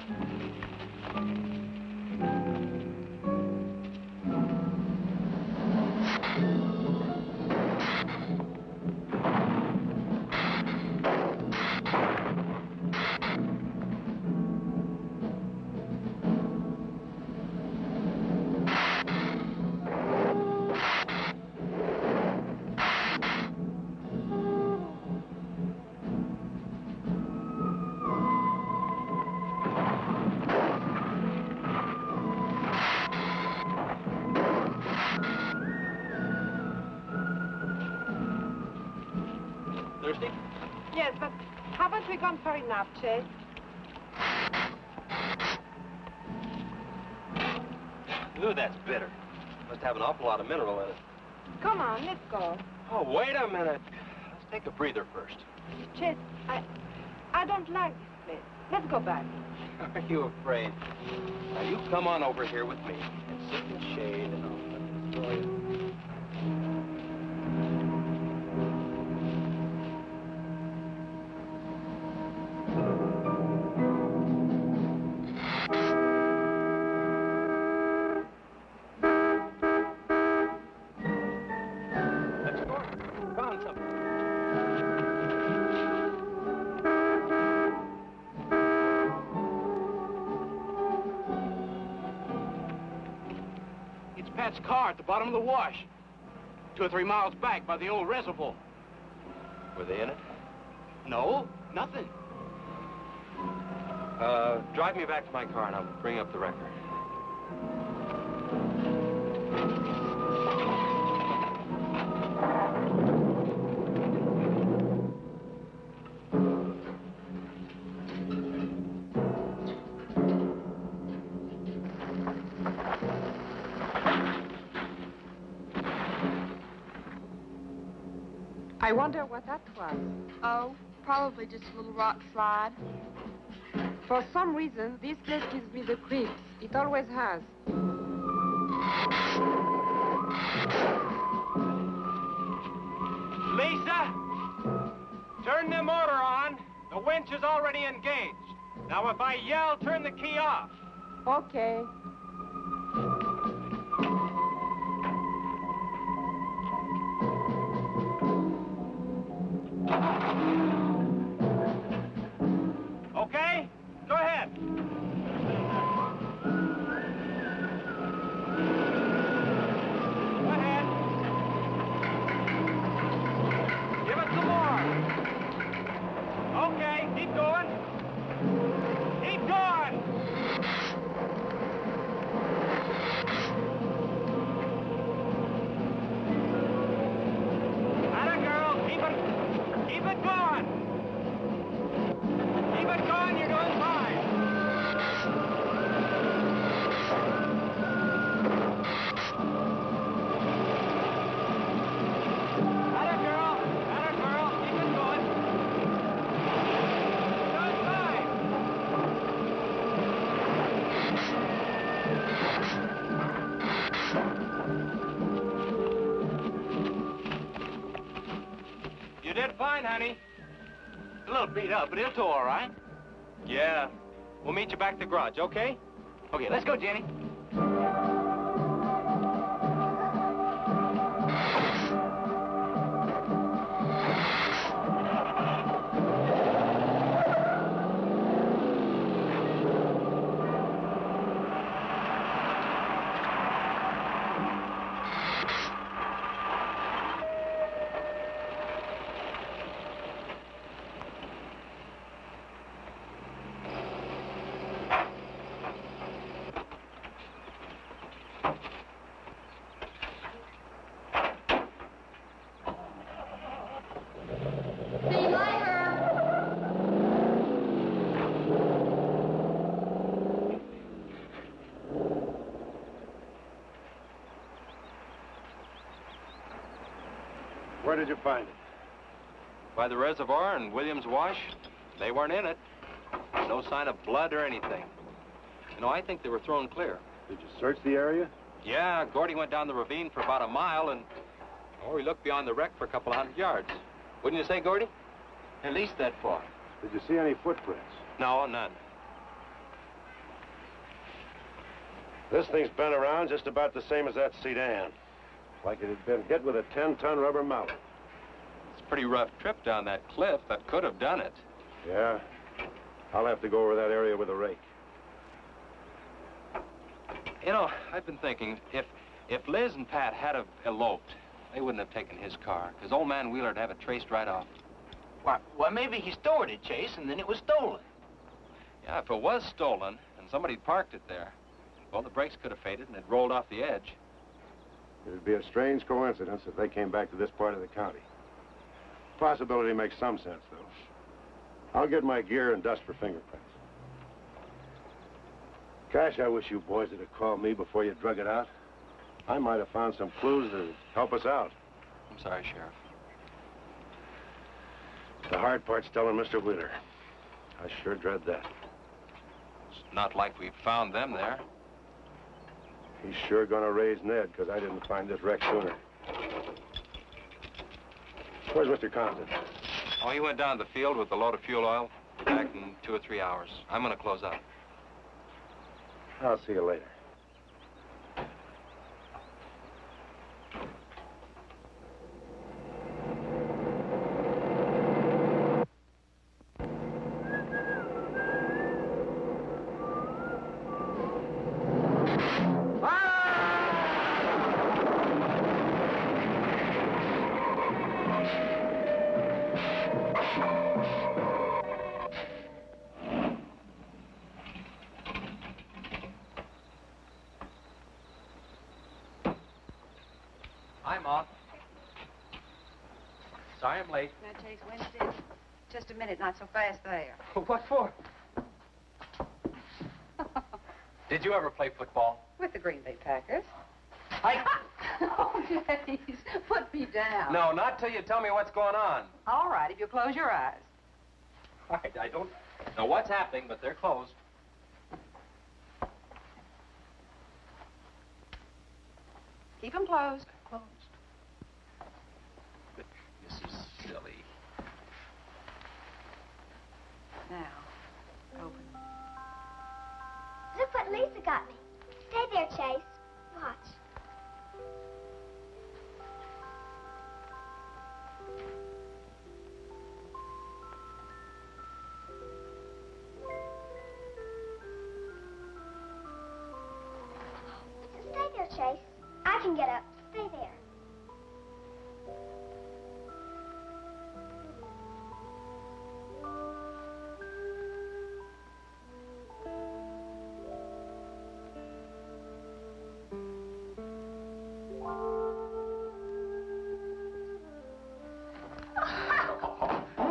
Thirsty? Yes, but haven't we gone far enough, Chase? Ooh, that's bitter. Must have an awful lot of mineral in it. Come on, let's go. Oh, wait a minute. Let's take a breather first. Chase, I don't like this place. Let's go back. Are you afraid? Now, you come on over here with me and sit in the shade and I'll let you. Pat's car at the bottom of the wash. 2 or 3 miles back by the old reservoir. Were they in it? No, nothing. Drive me back to my car and I'll bring up the record. I wonder what that was. Oh, probably just a little rock slide. For some reason, this place gives me the creeps. It always has. Lisa, turn the motor on. The winch is already engaged. Now, if I yell, turn the key off. Okay. Okay? Go ahead. Go ahead. Give it some more. Okay, keep going. Keep going. Atta girl, keep it going. Keep it going, you're doing fine. Atta girl, keep it going. You're doing fine. You did fine, honey. A little beat up, but it'll tow all right. Yeah. We'll meet you back at the garage, okay? Okay, let's go, Jenny. See you later. Where did you find it? By the reservoir and Williams Wash. They weren't in it. No sign of blood or anything. You know, I think they were thrown clear. Did you search the area? Yeah, Gordy went down the ravine for about a mile and... Oh, he looked beyond the wreck for a couple of 100 yards. Wouldn't you say, Gordy? At least that far. Did you see any footprints? No, none. This thing's been around just about the same as that sedan. Like it had been hit with a 10-ton rubber mallet. It's a pretty rough trip down that cliff. That could have done it. Yeah. I'll have to go over that area with a rake. You know, I've been thinking, if Liz and Pat had have eloped, they wouldn't have taken his car, because old man Wheeler'd have it traced right off. Why, maybe he stored it, Chase, and then it was stolen. Yeah, if it was stolen, and somebody parked it there, well, the brakes could have faded and it rolled off the edge. It'd be a strange coincidence if they came back to this part of the county. Possibility makes some sense, though. I'll get my gear and dust for fingerprints. Gosh, I wish you boys would have called me before you drug it out. I might have found some clues that would help us out. I'm sorry, Sheriff. The hard part's telling Mr. Wheeler. I sure dread that. It's not like we found them there. He's sure gonna raise Ned, because I didn't find this wreck sooner. Where's Mr. Compton? Oh, he went down to the field with a load of fuel oil. Be back in 2 or 3 hours. I'm gonna close up. I'll see you later. Hi, Ma. Sorry I'm late. Now, Chase, Wednesday. Just a minute, not so fast there. What for? Did you ever play football? With the Green Bay Packers. Oh, please, put me down. No, not till you tell me what's going on. All right, if you close your eyes. All right, I don't know what's happening, but they're closed. Keep them closed. Closed. This is silly. Now, open. Look what Lisa got me. Stay there, Chase. Watch. Stay there, Chase. I can get up. Stay there.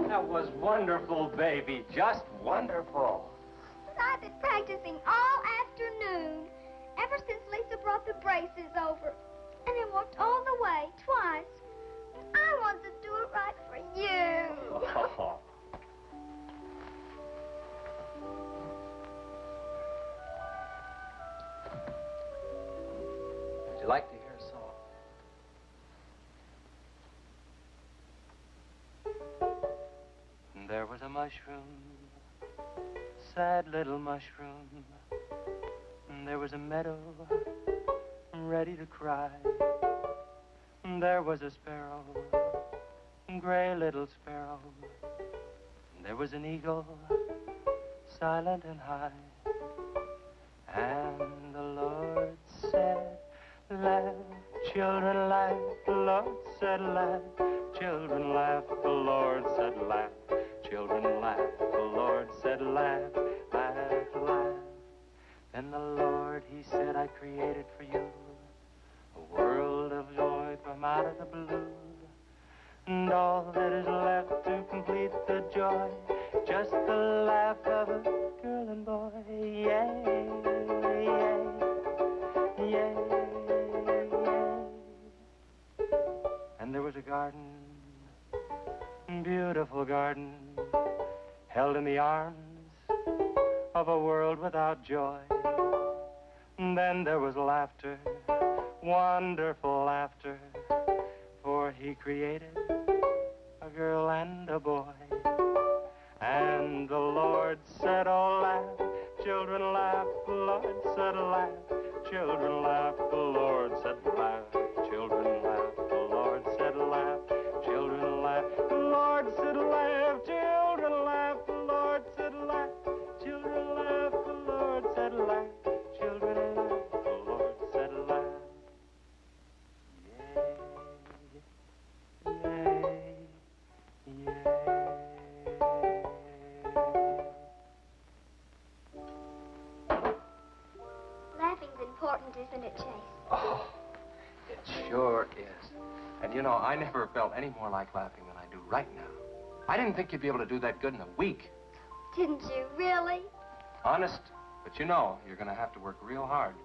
That was wonderful, baby. Just wonderful. I've been practicing all afternoon, ever since Lisa brought the braces over. And I walked all the way, twice. I wanted to do it right for you. Would you like to hear a song? There was a mushroom, sad little mushroom. There was a meadow, ready to cry. There was a sparrow, gray little sparrow. There was an eagle, silent and high. And the Lord said, laugh, children laugh. The Lord said, laugh, children laugh. The Lord said, laugh, children laugh. The Lord said, laugh, laugh, laugh. Then the Lord, he said, I created for you a world of joy from out of the blue. And all that is left to complete the joy, just the laugh of a girl and boy. Yay, yay, yay, yay. And there was a garden, beautiful garden, held in the arms of a world without joy. And then there was laughter, wonderful laughter, for he created a girl and a boy. And the Lord said, oh, laugh, children laugh. The Lord said, laugh, children laugh. The Lord said, laugh, children laugh. The Lord said, laugh, children laugh. The Lord said, laugh, children laugh. The Lord said, laugh, children laugh. The Lord said, laugh, children laugh. The Lord said, laugh. Laughing's important, isn't it, Chase? Oh, it sure is. And you know, I never felt any more like laughing than I do right now. I didn't think you'd be able to do that good in a week. Didn't you, really? Honest. But you know, you're going to have to work real hard.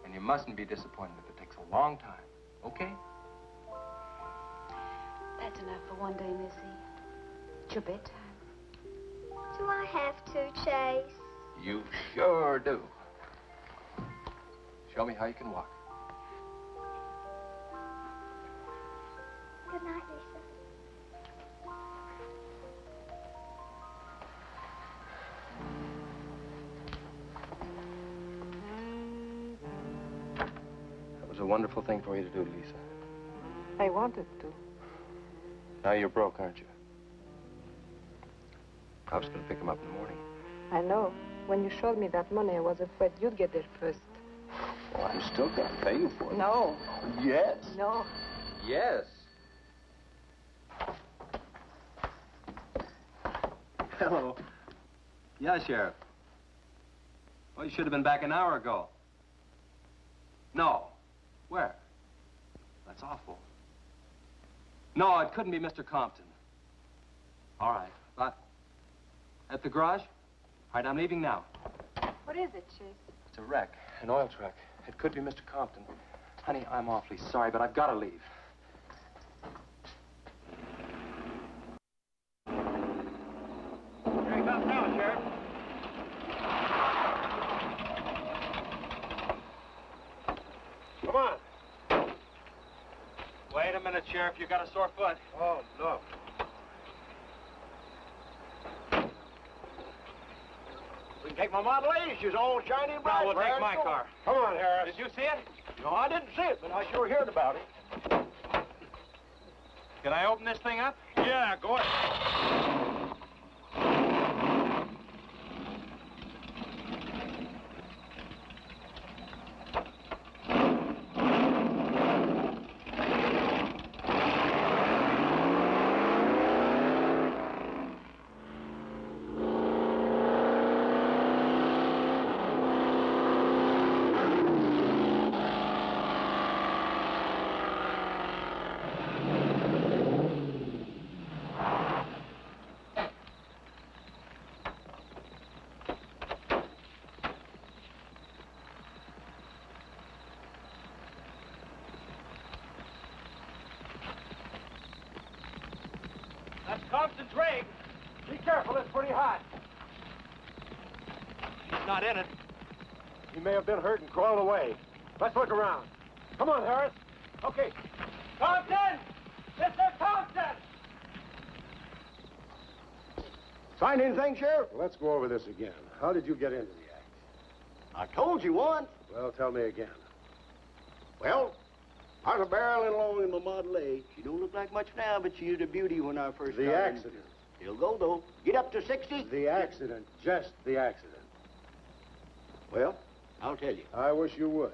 And you mustn't be disappointed if it takes a long time. Okay? That's enough for one day, Missy. It's your bedtime. Do I have to, Chase? You sure do. Show me how you can walk. Good night, Lisa. That was a wonderful thing for you to do, Lisa. I wanted to. Now you're broke, aren't you? I was going to pick him up in the morning. I know. When you showed me that money, I was afraid you'd get there first. Well, I'm still going to pay you for it. No. Yes. No. Yes. Hello. Yeah, Sheriff. Well, you should have been back an hour ago. No. Where? That's awful. No, it couldn't be Mr. Compton. All right. But at the garage? All right, I'm leaving now. What is it, Chase? It's a wreck, an oil truck. It could be Mr. Compton. Honey, I'm awfully sorry, but I've got to leave. Here he comes now, Sheriff. Come on. Wait a minute, Sheriff. You got a sore foot. Oh, no. We can take my Model A. She's all shiny and bright. No, we'll take my car. Come on, Harris. Did you see it? No, I didn't see it, but I sure heard about it. Can I open this thing up? Yeah, go ahead. That's Compton's rig. Be careful, it's pretty hot. He's not in it. He may have been hurt and crawled away. Let's look around. Come on, Harris. Okay. Compton! Mr. Compton! Find anything, Sheriff? Let's go over this again. How did you get into the act? I told you once. Well, tell me again. Well, I was barreling along in my Model A. She don't look like much now, but she was a beauty when I first The started. accident. He'll go, though. Get up to 60. The accident. Just the accident. Well, I'll tell you. I wish you would.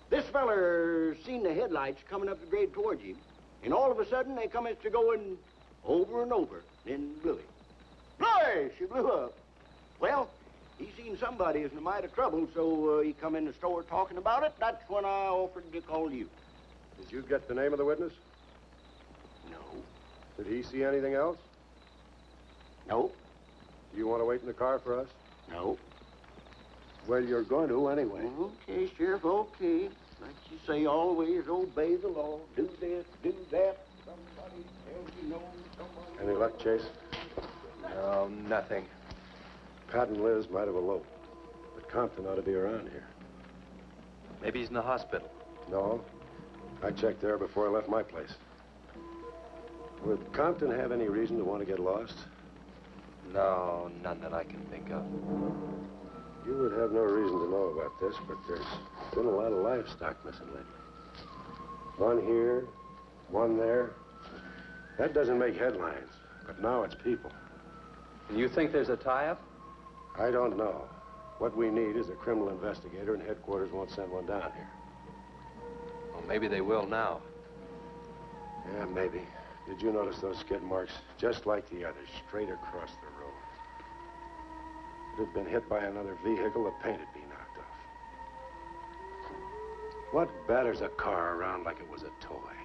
This feller seen the headlights coming up the grade towards him, and all of a sudden they come to going over and over, then blew him. Bloy! She blew up. Well, he seen somebody was in a mite of trouble, so he come in the store talking about it. That's when I offered to call you. Did you get the name of the witness? No. Did he see anything else? No. Do you want to wait in the car for us? No. Well, you're going to anyway. Okay, Sheriff, okay. Like you say, always obey the law. Do this, do that. Somebody tells you no, somebody... Any luck, Chase? No, nothing. Pat and Liz might have eloped, but Compton ought to be around here. Maybe he's in the hospital. No. I checked there before I left my place. Would Compton have any reason to want to get lost? No, none that I can think of. You would have no reason to know about this, but there's been a lot of livestock missing lately. One here, one there. That doesn't make headlines, but now it's people. And you think there's a tie-up? I don't know. What we need is a criminal investigator, and headquarters won't send one down here. Well, maybe they will now. Yeah, maybe. Did you notice those skid marks? Just like the others, straight across the road. If it had been hit by another vehicle, the paint would be knocked off. What batters a car around like it was a toy?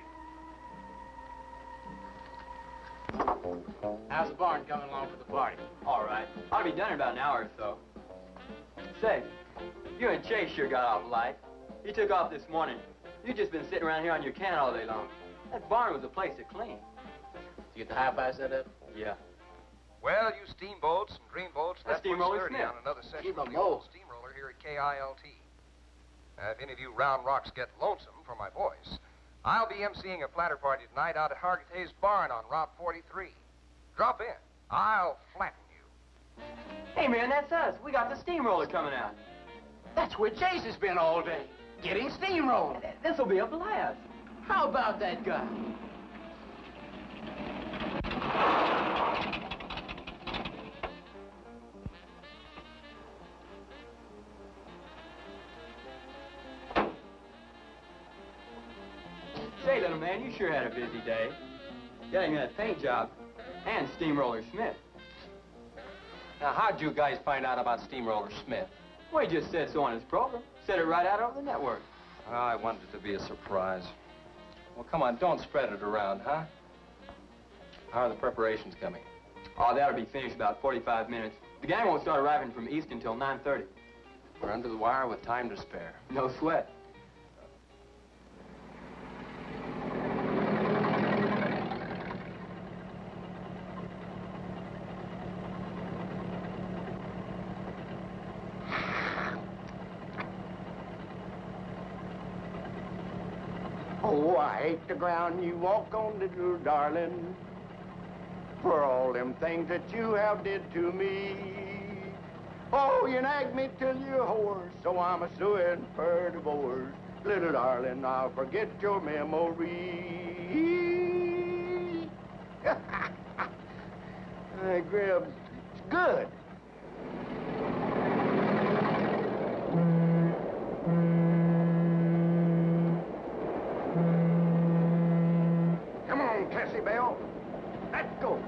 How's the barn coming along for the party? All right. I'll be done in about an hour or so. Say, you and Chase sure got off light. He took off this morning. You just been sitting around here on your can all day long. That barn was a place to clean. Did you get the hi-fi set up? Yeah. Well, you steamboats and dreamboats, That's that's what's Steamroller 30 Smith. on another session Keep 'em of the old low. steamroller here at KILT. If any of you round rocks get lonesome for my voice, I'll be emceeing a flatter party tonight out at Hargitay's Barn on Route 43. Drop in. I'll flatten you. Hey, man, that's us. We got the steamroller coming out. That's where Chase has been all day, getting steamrolled. This'll be a blast. How about that guy? Say, little man, you sure had a busy day. Getting that paint job and Steamroller Smith. Now, how'd you guys find out about Steamroller Smith? Well, he just said so on his program. Said it right out over the network. I wanted it to be a surprise. Well, come on, don't spread it around, huh? How are the preparations coming? Oh, that'll be finished about 45 minutes. The gang won't start arriving from East until 9:30. We're under the wire with time to spare. No sweat. Oh, I hate the ground you walk on, little darling, for all them things that you have did to me. Oh, you nag me till you're hoarse, so I'm a suing for divorce. Little darling, I'll forget your memory. Hey, Grib, it's good. Come on, Cassie Bell. Let's go.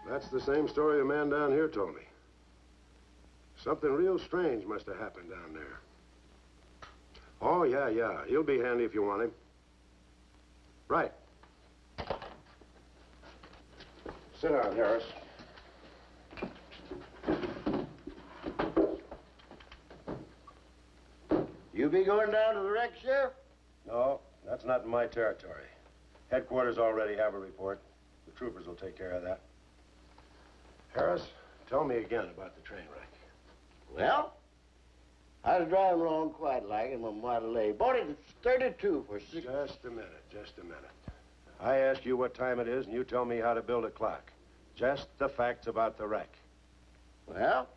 That's the same story a man down here told me. Something real strange must have happened down there. Oh, yeah. He'll be handy if you want him. Right. Sit down, Harris. You be going down to the wreck, Sheriff? No, that's not in my territory. Headquarters already have a report. The troopers will take care of that. Harris, tell me again about the train wreck. Well, I was driving along quite like in my Model A. Bought it at 32 for 6. Just a minute. I ask you what time it is, and you tell me how to build a clock. Just the facts about the wreck. Well,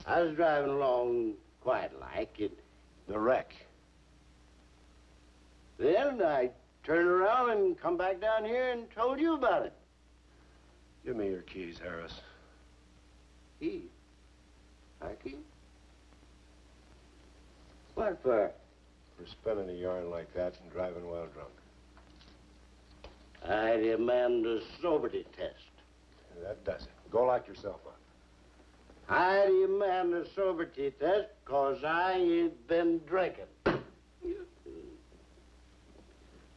I was driving along quite like it. The wreck. Then I turned around and come back down here and told you about it. Give me your keys, Harris. Keys? My keys? What for? For spinning a yarn like that and driving while drunk. I demand a sobriety test. That does it. Go lock yourself up. I demand a sobriety test because I ain't been drinking.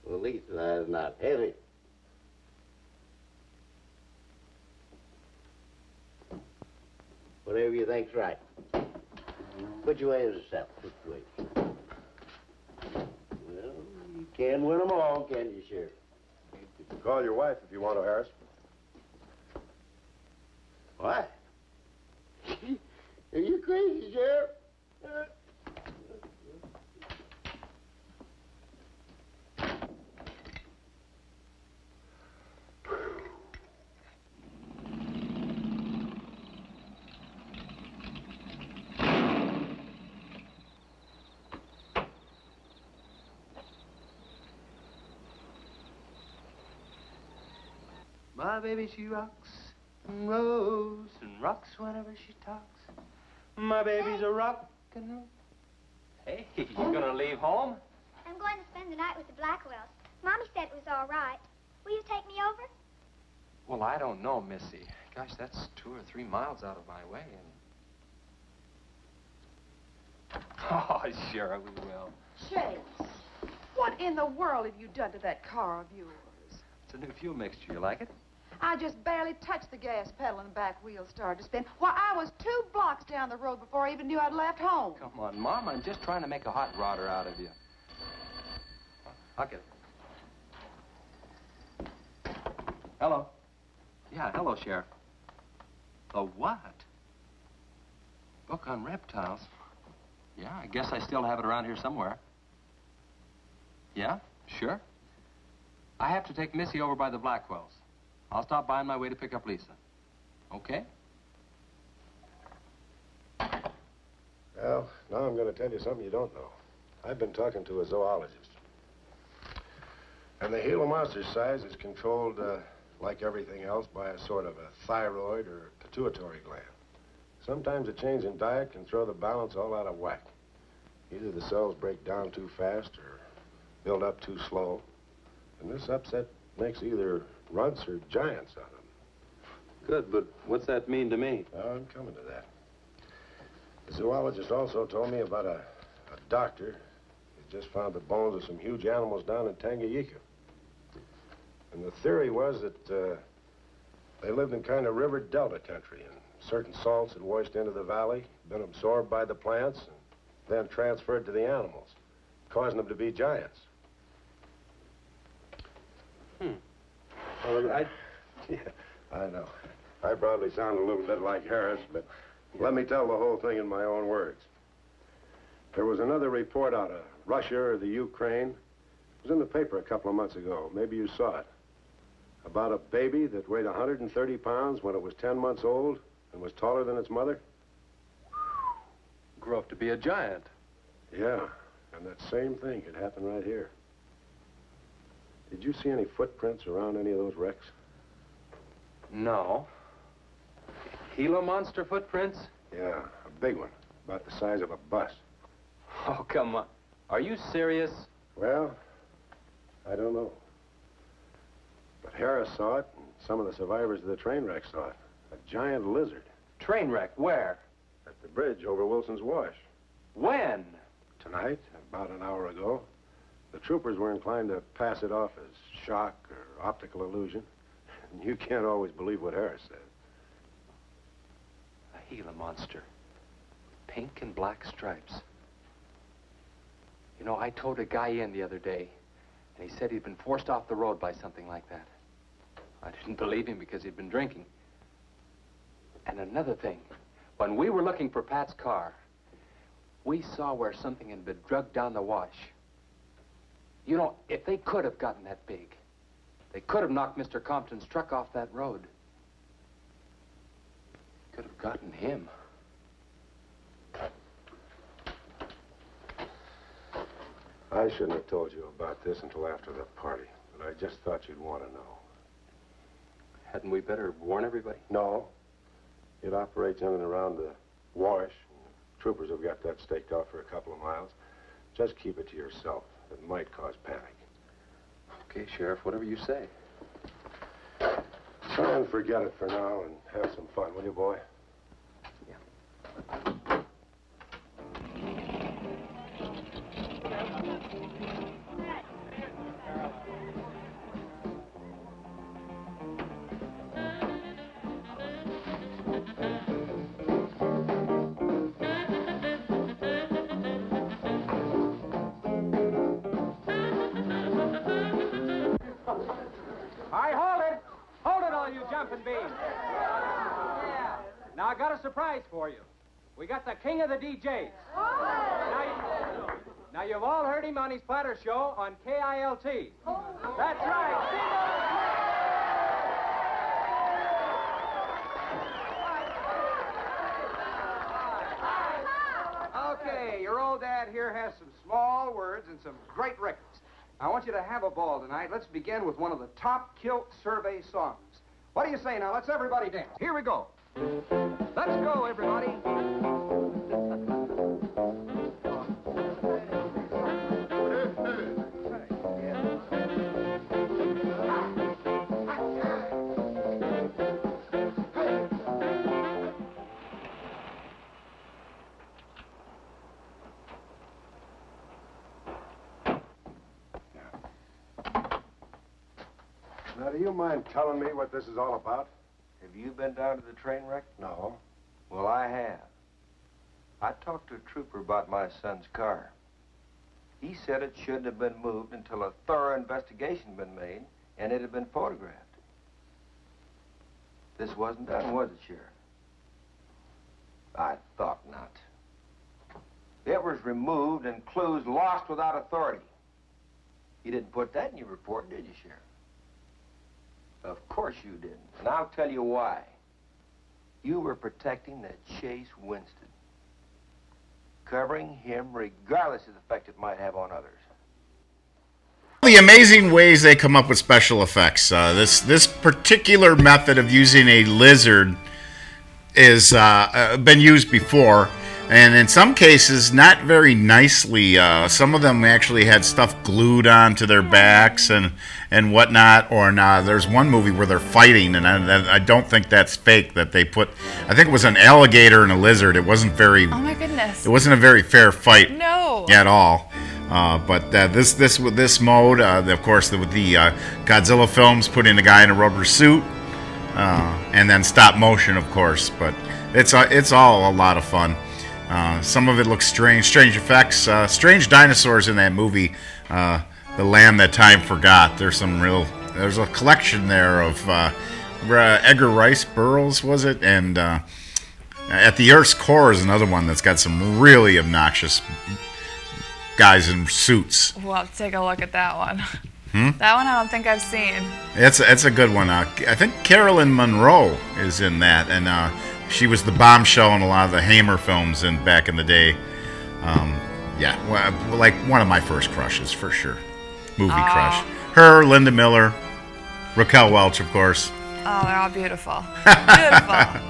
Well, at least that's not heavy. Whatever you think's right. Put your way as a self. Put your way. Well, you can't win them all, can you, Sheriff? You can call your wife if you want to, Harris. Why? Are you crazy, Sheriff? My baby, she rocks and rolls and rocks whenever she talks. My baby's a rock and roll. Hey, you gonna leave home? I'm going to spend the night with the Blackwells. Mommy said it was all right. Will you take me over? Well, I don't know, Missy. Gosh, that's 2 or 3 miles out of my way, and... Oh, sure, we will. Chase, what in the world have you done to that car of yours? It's a new fuel mixture. You like it? I just barely touched the gas pedal and the back wheel started to spin. Why, I was 2 blocks down the road before I even knew I'd left home. Come on, Mom. I'm just trying to make a hot rodder out of you. I'll get it. Hello. Yeah, hello, Sheriff. A what? Book on reptiles? Yeah, I guess I still have it around here somewhere. Yeah, sure. I have to take Missy over by the Blackwells. I'll stop by on my way to pick up Lisa. Okay? Well, now I'm going to tell you something you don't know. I've been talking to a zoologist. And the Gila monster size is controlled, like everything else, by a sort of a thyroid or pituitary gland. Sometimes a change in diet can throw the balance all out of whack. Either the cells break down too fast or build up too slow. And this upset makes either runts or giants out of them. Good, but what's that mean to me? Well, I'm coming to that. The zoologist also told me about a doctor who just found the bones of some huge animals down in Tanganyika. And the theory was that they lived in kind of river delta country, and certain salts had washed into the valley, been absorbed by the plants, and then transferred to the animals, causing them to be giants. Well, yeah, I know. I probably sound a little bit like Harris, but let me tell the whole thing in my own words. There was another report out of Russia or the Ukraine. It was in the paper a couple of months ago. Maybe you saw it. About a baby that weighed 130 pounds when it was 10 months old and was taller than its mother. Grew up to be a giant. Yeah, and that same thing could happen right here. Did you see any footprints around any of those wrecks? No. Gila monster footprints? Yeah, a big one, about the size of a bus. Oh, come on. Are you serious? Well, I don't know. But Harris saw it, and some of the survivors of the train wreck saw it. A giant lizard. Train wreck? Where? At the bridge over Wilson's Wash. When? Tonight, about an hour ago. The troopers were inclined to pass it off as shock or optical illusion. And you can't always believe what Harris said. A Gila monster. Pink and black stripes. You know, I towed a guy in the other day, and he said he'd been forced off the road by something like that. I didn't believe him because he'd been drinking. And another thing, when we were looking for Pat's car, we saw where something had been drugged down the wash. You know, if they could have gotten that big, they could have knocked Mr. Compton's truck off that road. Could have gotten him. I shouldn't have told you about this until after the party, but I just thought you'd want to know. Hadn't we better warn everybody? No. It operates in and around the wash. Troopers have got that staked out for a couple of miles. Just keep it to yourself. It might cause panic. Okay, Sheriff, whatever you say. Try and forget it for now and have some fun, will you, boy? Now, I got a surprise for you. We got the king of the DJs. Now, you've all heard him on his platter show on KILT. That's right. Okay, your old dad here has some small words and some great records. I want you to have a ball tonight. Let's begin with one of the top Kilt Survey songs. What do you say now? Let's everybody dance. Here we go. Let's go, everybody. Now, do you mind telling me what this is all about? Have you been down to the train wreck? No. Well, I have. I talked to a trooper about my son's car. He said it shouldn't have been moved until a thorough investigation had been made and it had been photographed. This wasn't done, was it, Sheriff? I thought not. It was removed and clues lost without authority. You didn't put that in your report, did you, Sheriff? Of course you didn't. And I'll tell you why. You were protecting that Chase Winston. Covering him regardless of the effect it might have on others. The amazing ways they come up with special effects. This particular method of using a lizard is been used before, and in some cases not very nicely. Some of them actually had stuff glued onto their backs and whatnot. Or there's one movie where they're fighting, and I don't think that's fake. That they put, I think it was an alligator and a lizard. It wasn't very. Oh my goodness! It wasn't a very fair fight. No. At all. But this mode, of course, with the Godzilla films, putting the guy in a rubber suit, and then stop motion, of course. But it's all a lot of fun. Some of it looks strange effects, strange dinosaurs in that movie, The Land That Time Forgot. There's a collection there of Edgar Rice Burroughs, was it? And At the Earth's Core is another one that's got some really obnoxious guys in suits. We'll have to take a look at that one. That one I don't think I've seen. It's a good one. I think Carolyn Monroe is in that, and she was the bombshell in a lot of the Hammer films back in the day. Yeah, well, like one of my first crushes for sure. Movie crush. Her, Linda Miller, Raquel Welch, of course. Oh, they're all beautiful. Beautiful.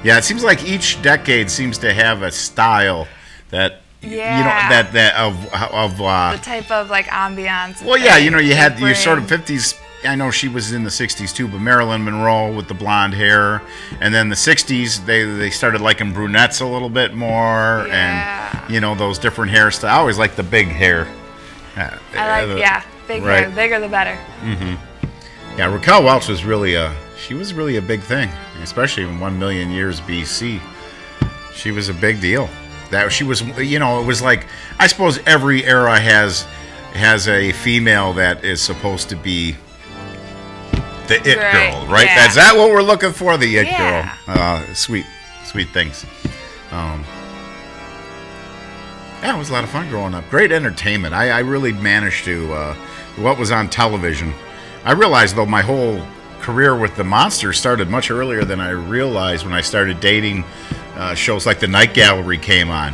Yeah, it seems like each decade seems to have a style that. Yeah. You know, that of the type of like ambiance. Well, yeah, you know, you had your sort of 50s. I know she was in the 60s too, but Marilyn Monroe with the blonde hair, and then the 60s they started liking brunettes a little bit more, and you know those different hairstyles. I always like the big hair. I like big hair, the bigger the better. Yeah, Raquel Welch was really a big thing, especially in 1 million years BC. She was a big deal. That she was, you know, it was like, I suppose every era has a female that is supposed to be the it girl, right? Yeah. Is that what we're looking for? The it girl. Sweet things. Yeah, it was a lot of fun growing up. Great entertainment. I really managed to, what was on television. I realized, though, my whole career with the Monsters started much earlier than I realized when I started dating. Shows like the Night Gallery came on.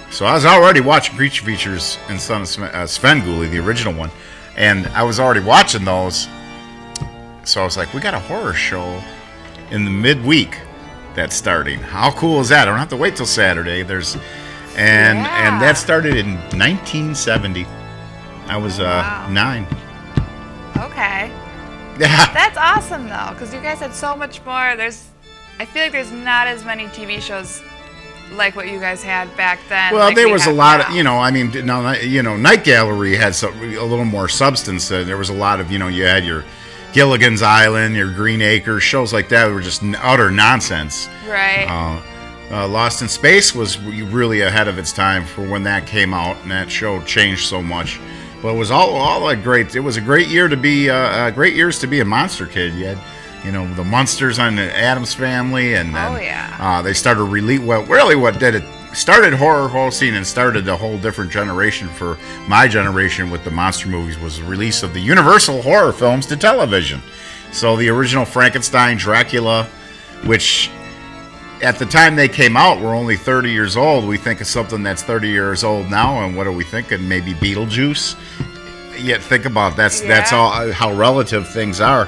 So I was already watching Creature Features and Son of Svengoolie, the original one, and I was already watching those. So I was like, we got a horror show in the midweek that's starting. How cool is that? I don't have to wait till Saturday. And that started in 1970. I was 9. Okay. Yeah. That's awesome though, because you guys had so much more. I feel like there's not as many TV shows like what you guys had back then. Well, like there was a lot now. of, you know, I mean, Night Gallery had a little more substance. There was a lot of, you know, you had your Gilligan's Island, your Green Acres, shows like that were just utter nonsense. Right. Lost in Space was really ahead of its time for when that came out, and that show changed so much. But it was all like great. It was a great year to be, great years to be a monster kid. You had, you know, the Munsters on the Addams Family, and then they started what did it started horror hosting and started a whole different generation for my generation with the monster movies was the release of the Universal horror films to television. So the original Frankenstein, Dracula, which at the time they came out were only 30 years old. We think of something that's 30 years old now, and what are we thinking? Maybe Beetlejuice? Yet think about that's all how relative things are.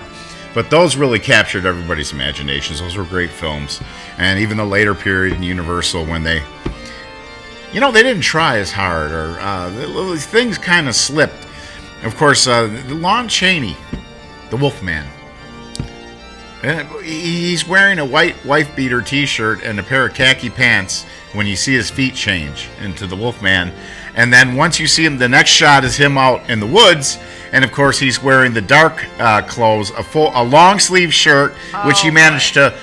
But those really captured everybody's imaginations. Those were great films. And even the later period in Universal when they, you know, they didn't try as hard, or things kind of slipped. Of course, Lon Chaney, the Wolfman. He's wearing a white wife-beater T-shirt and a pair of khaki pants when you see his feet change into the Wolfman. And then once you see him, the next shot is him out in the woods, And of course, he's wearing the dark clothes, a long sleeve shirt, which he managed to.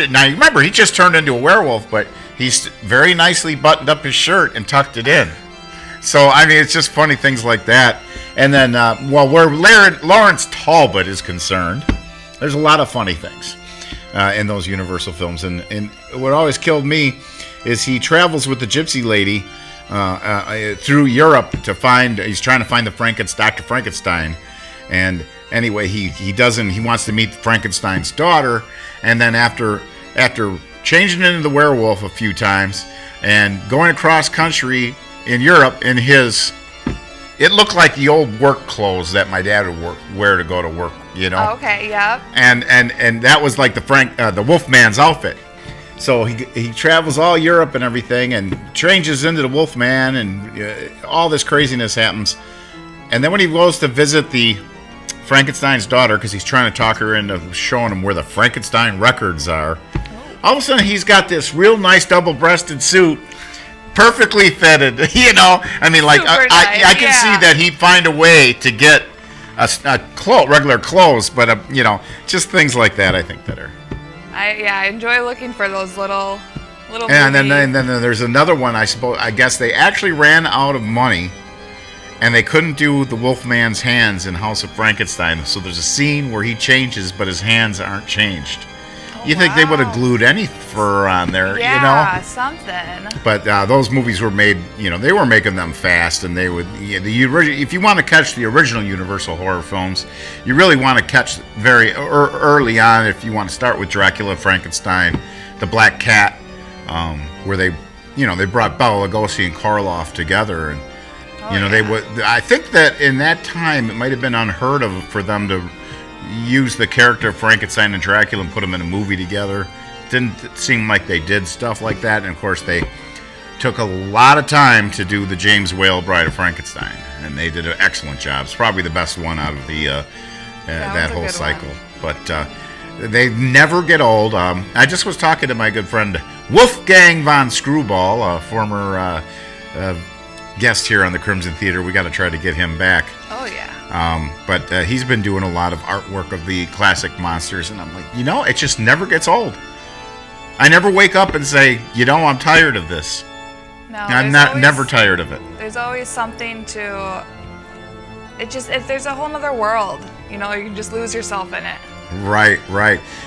Now remember, he just turned into a werewolf, but he's very nicely buttoned up his shirt and tucked it in. So I mean, it's just funny things like that. And then, where Lawrence Talbot is concerned, there's a lot of funny things in those Universal films. And what always killed me is he travels with the gypsy lady through Europe to find. He's trying to find Dr. Frankenstein, and anyway, he doesn't. He wants to meet Frankenstein's daughter, and then after changing into the werewolf a few times and going across country in Europe in his. It looked like the old work clothes that my dad would wear to go to work, you know. Okay, yeah. And that was like the Wolfman's outfit. So he travels all Europe and everything, and changes into the Wolfman, and all this craziness happens. And then when he goes to visit the Frankenstein's daughter, because he's trying to talk her into showing him where the Frankenstein records are, all of a sudden he's got this real nice double-breasted suit. Perfectly fitted, you know. I mean, like I can see that he'd find a way to get regular clothes, but you know, just things like that. I think that are. I enjoy looking for those little. And then there's another one. I guess they actually ran out of money, and they couldn't do the Wolfman's hands in House of Frankenstein. So there's a scene where he changes, but his hands aren't changed. You think they would have glued any fur on there, yeah, you know? Yeah, something. But those movies were made, you know, they were making them fast, and they would, if you want to catch the original Universal horror films, you really want to catch very early on. If you want to start with Dracula, Frankenstein, The Black Cat, where they brought Bela Lugosi and Karloff together, and they would. I think that in that time it might have been unheard of for them to use the character of Frankenstein and Dracula and put them in a movie together. Didn't seem like they did stuff like that, and of course they took a lot of time to do the James Whale Bride of Frankenstein, and they did an excellent job. It's probably the best one out of the that whole cycle. But they never get old. I just was talking to my good friend Wolfgang von Screwball, a former guest here on the Crimson Theater. We got to try to get him back. Oh yeah. But he's been doing a lot of artwork of the classic monsters, and I'm like, it just never gets old. I never wake up and say, I'm tired of this. No, I'm never tired of it. There's always something to. There's a whole other world. You can just lose yourself in it. Right.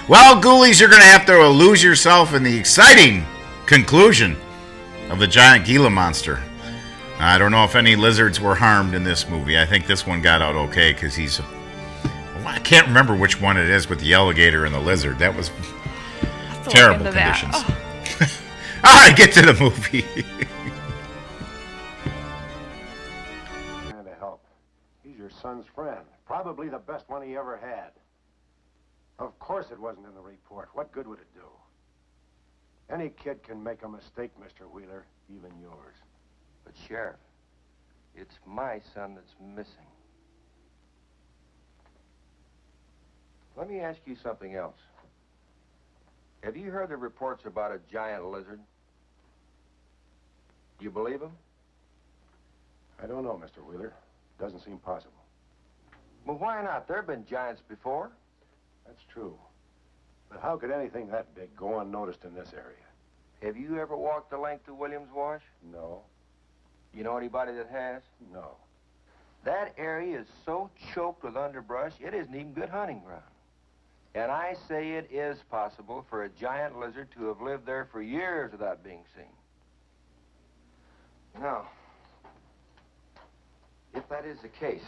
Well, Ghoulies, you're going to have to lose yourself in the exciting conclusion of the giant Gila monster. I don't know if any lizards were harmed in this movie. I think this one got out okay because I can't remember which one it is with the alligator and the lizard. That was terrible conditions. Oh. All right, get to the movie. Trying to help. He's your son's friend. Probably the best one he ever had. Of course it wasn't in the report. What good would it do? Any kid can make a mistake, Mr. Wheeler, even yours. But, Sheriff, it's my son that's missing. Let me ask you something else. Have you heard the reports about a giant lizard? You believe them? I don't know, Mr. Wheeler. Doesn't seem possible. Well, why not? There have been giants before. That's true. But how could anything that big go unnoticed in this area? Have you ever walked the length of Williams Wash? No. You know anybody that has? No. That area is so choked with underbrush, it isn't even good hunting ground. And I say it is possible for a giant lizard to have lived there for years without being seen. Now, if that is the case,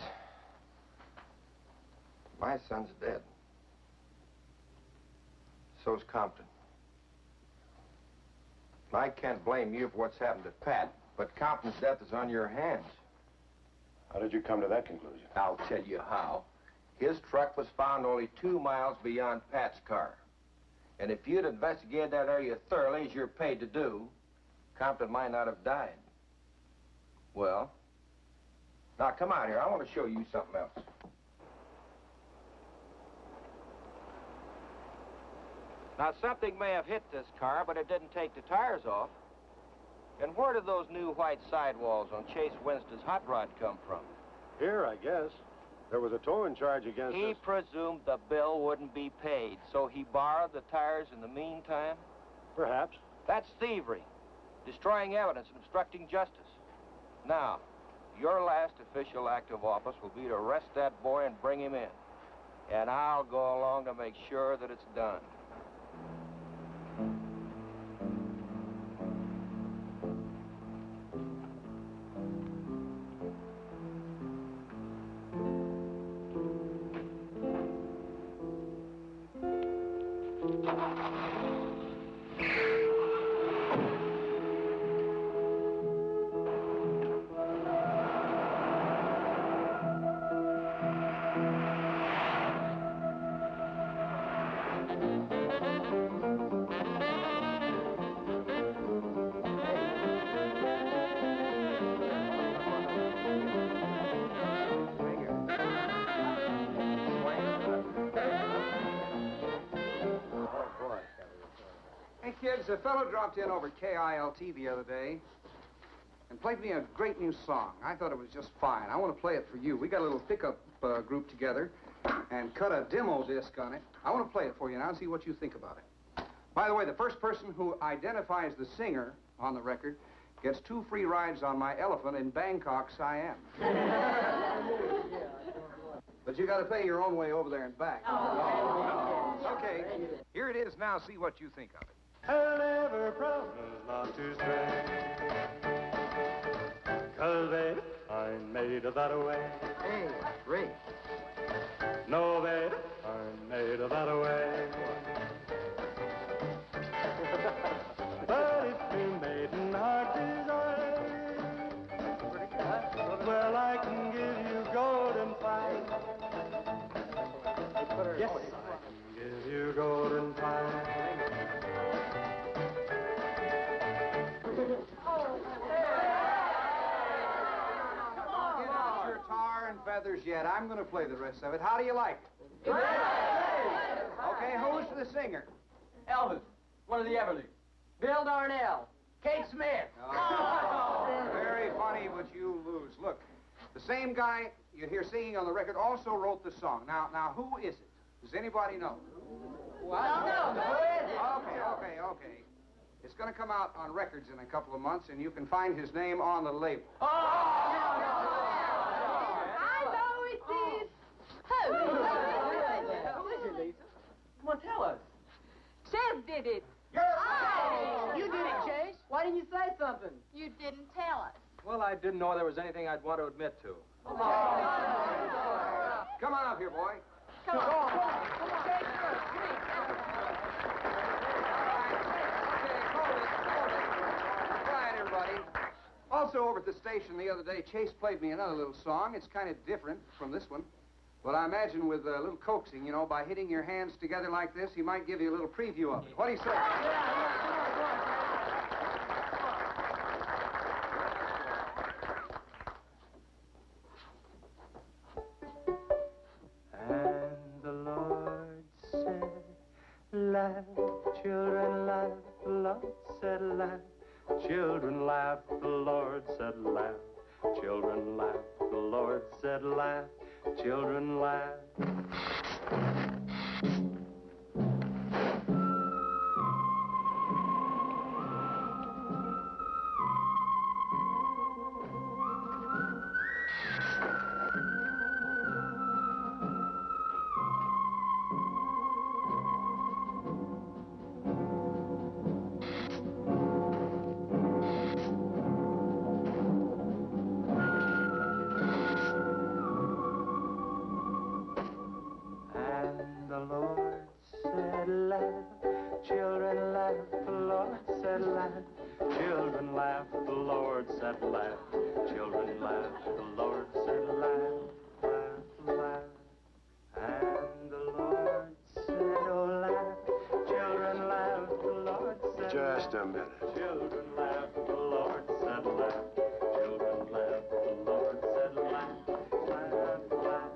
my son's dead. So's Compton. I can't blame you for what's happened to Pat, but Compton's death is on your hands. How did you come to that conclusion? I'll tell you how. His truck was found only 2 miles beyond Pat's car. And if you'd investigated that area thoroughly, as you're paid to do, Compton might not have died. Well, now come out here. I want to show you something else. Now, something may have hit this car, but it didn't take the tires off. And where did those new white sidewalls on Chase Winston's hot rod come from? Here, I guess. There was a towing charge against He us. presumed the bill wouldn't be paid, so he borrowed the tires in the meantime? Perhaps. That's thievery, destroying evidence and obstructing justice. Now, your last official act of office will be to arrest that boy and bring him in. And I'll go along to make sure that it's done. Hey, kids, a fellow dropped in over KILT the other day and played me a great new song. I thought it was just fine. I want to play it for you. We got a little pickup group together and cut a demo disc on it. I want to play it for you now and see what you think about it. By the way, the first person who identifies the singer on the record gets 2 free rides on my elephant in Bangkok, Siam. But you got to pay your own way over there and back. Okay, here it is now. See what you think of it. I'll never promise not to stray, 'cause baby, I'm made of that way. Hey, Ray. No, baby, I'm made of that way. But if you maiden heart desire, well, I can give you golden fire. Yes, I can give you golden fire. Get your tar and feathers yet. I'm going to play the rest of it. How do you like it? Okay, who's the singer? Elvis, one of the Everlys. Bill Darnell. Kate Smith. Very funny, but you lose. Look, the same guy you hear singing on the record also wrote the song. Now, who is it? Does anybody know? Well, no. Who is it? Okay. It's going to come out on records in a couple of months, and you can find his name on the label. Oh, I know it is. Who is it, Lisa? Come on, tell us. Chef did it. You did it, Chase. Why didn't you say something? You didn't tell us. Well, I didn't know there was anything I'd want to admit to. Come on up here, boy. Come on. Quiet, everybody. Also, over at the station the other day, Chase played me another little song. It's kind of different from this one. But I imagine with a little coaxing, you know, by hitting your hands together like this, he might give you a little preview of it. What do you say? And the Lord said, laugh, children, laugh. The Lord said, laugh. Children laugh. The Lord said, laugh. Children laugh. The Lord said, laugh. Children laugh. Children laugh, the Lord said laugh. Children laugh, the Lord said laugh, laugh, laugh. And the Lord said, oh, laugh. Children laugh, the Lord said Just a minute. Children laugh, the Lord said laugh. Children laugh, the Lord said laugh, laugh, laugh.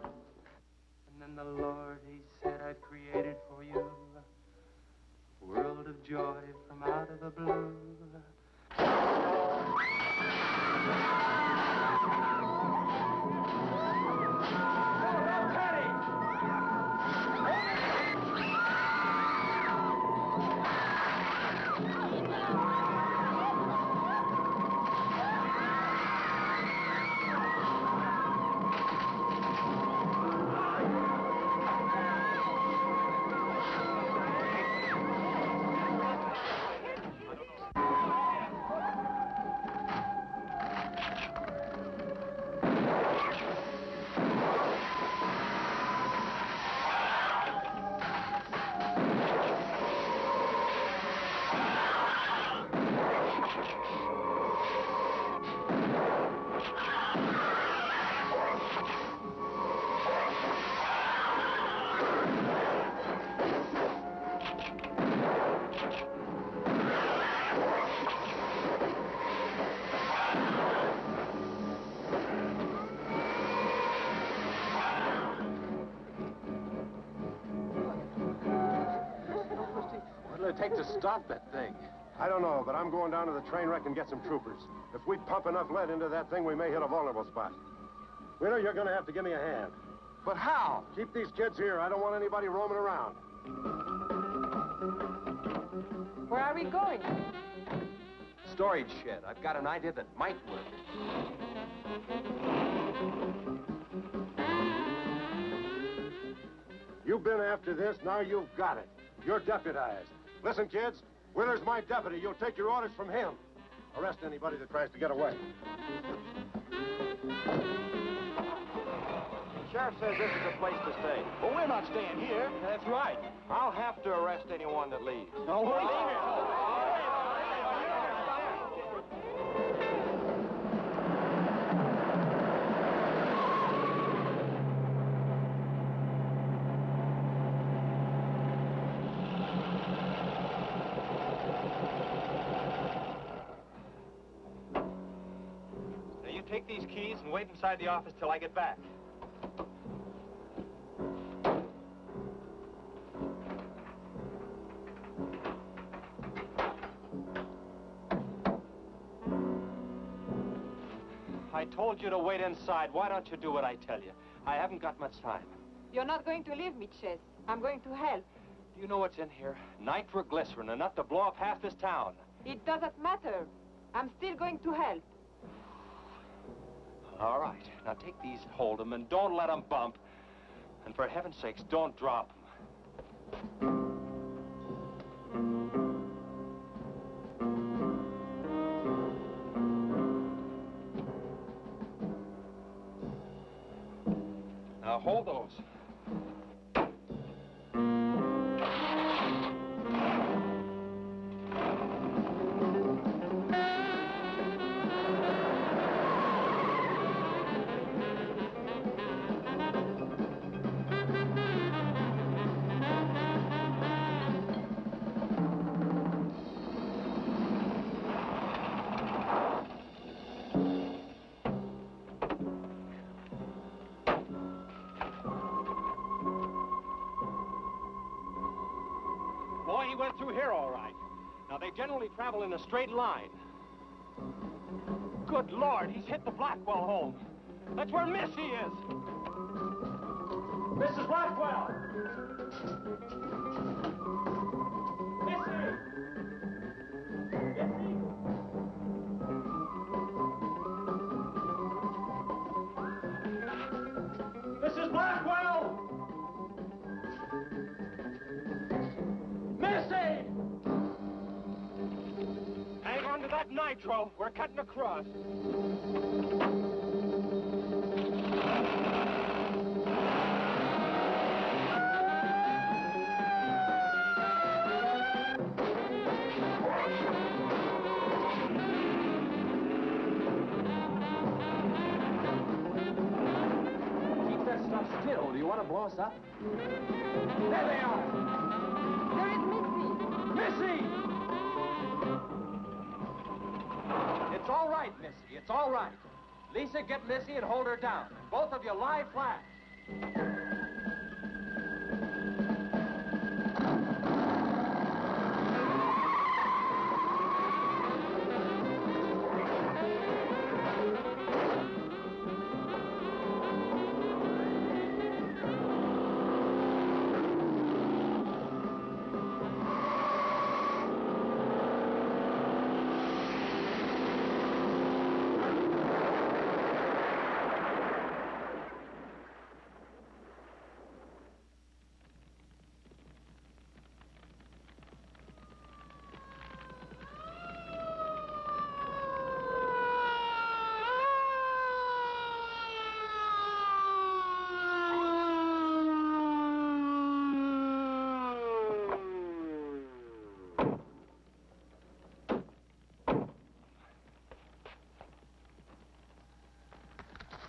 And then the Lord, he said, I've created for you a world of joy from out of the blue. take to stop that thing? I don't know, but I'm going down to the train wreck and get some troopers. If we pump enough lead into that thing, we may hit a vulnerable spot. Wheeler, you're going to have to give me a hand. But how? Keep these kids here. I don't want anybody roaming around. Where are we going? Storage shed. I've got an idea that might work. You've been after this, now you've got it. You're deputized. Listen, kids, Wheeler's my deputy. You'll take your orders from him. Arrest anybody that tries to get away. Sheriff says this is a place to stay. Well, we're not staying here. That's right. I'll have to arrest anyone that leaves. No, leave it. Now, you take these keys and wait inside the office till I get back. I told you to wait inside. Why don't you do what I tell you? I haven't got much time. You're not going to leave me, Ches. I'm going to help. Do you know what's in here? Nitroglycerin, enough to blow up half this town. It doesn't matter. I'm still going to help. All right. Now take these, hold them, and don't let them bump. And for heaven's sakes, don't drop them. Now hold those. Boy, he went through here all right. Now, they generally travel in a straight line. Good Lord, he's hit the Blackwell home. That's where Missy is. Mrs. Blackwell! Missy! Missy! Mrs. Blackwell! Missy! Hang on to that nitro. We're cutting across. Keep that stuff still. Do you want to blow us up? There they are! There is Missy! Missy! It's all right, Missy. It's all right. Lisa, get Missy and hold her down. Both of you lie flat.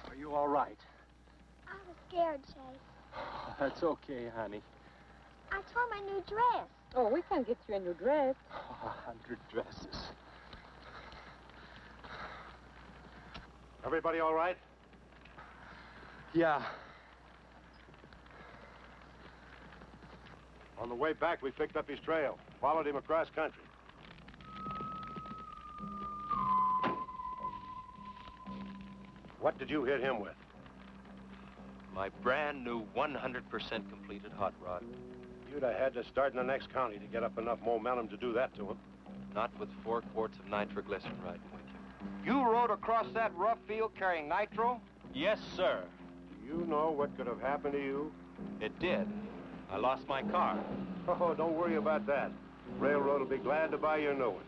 Are you all right? I was scared, Chase. That's okay, honey. I tore my new dress. Oh, we can get you a new dress. 100 dresses. Everybody all right? Yeah. On the way back, we picked up his trail. Followed him across country. What did you hit him with? My brand new 100% completed hot rod. You'd have had to start in the next county to get up enough momentum to do that to him. Not with 4 quarts of nitroglycerin riding with you. You rode across that rough field carrying nitro? Yes, sir. Do you know what could have happened to you? It did. I lost my car. Oh, don't worry about that. Railroad will be glad to buy you a new one.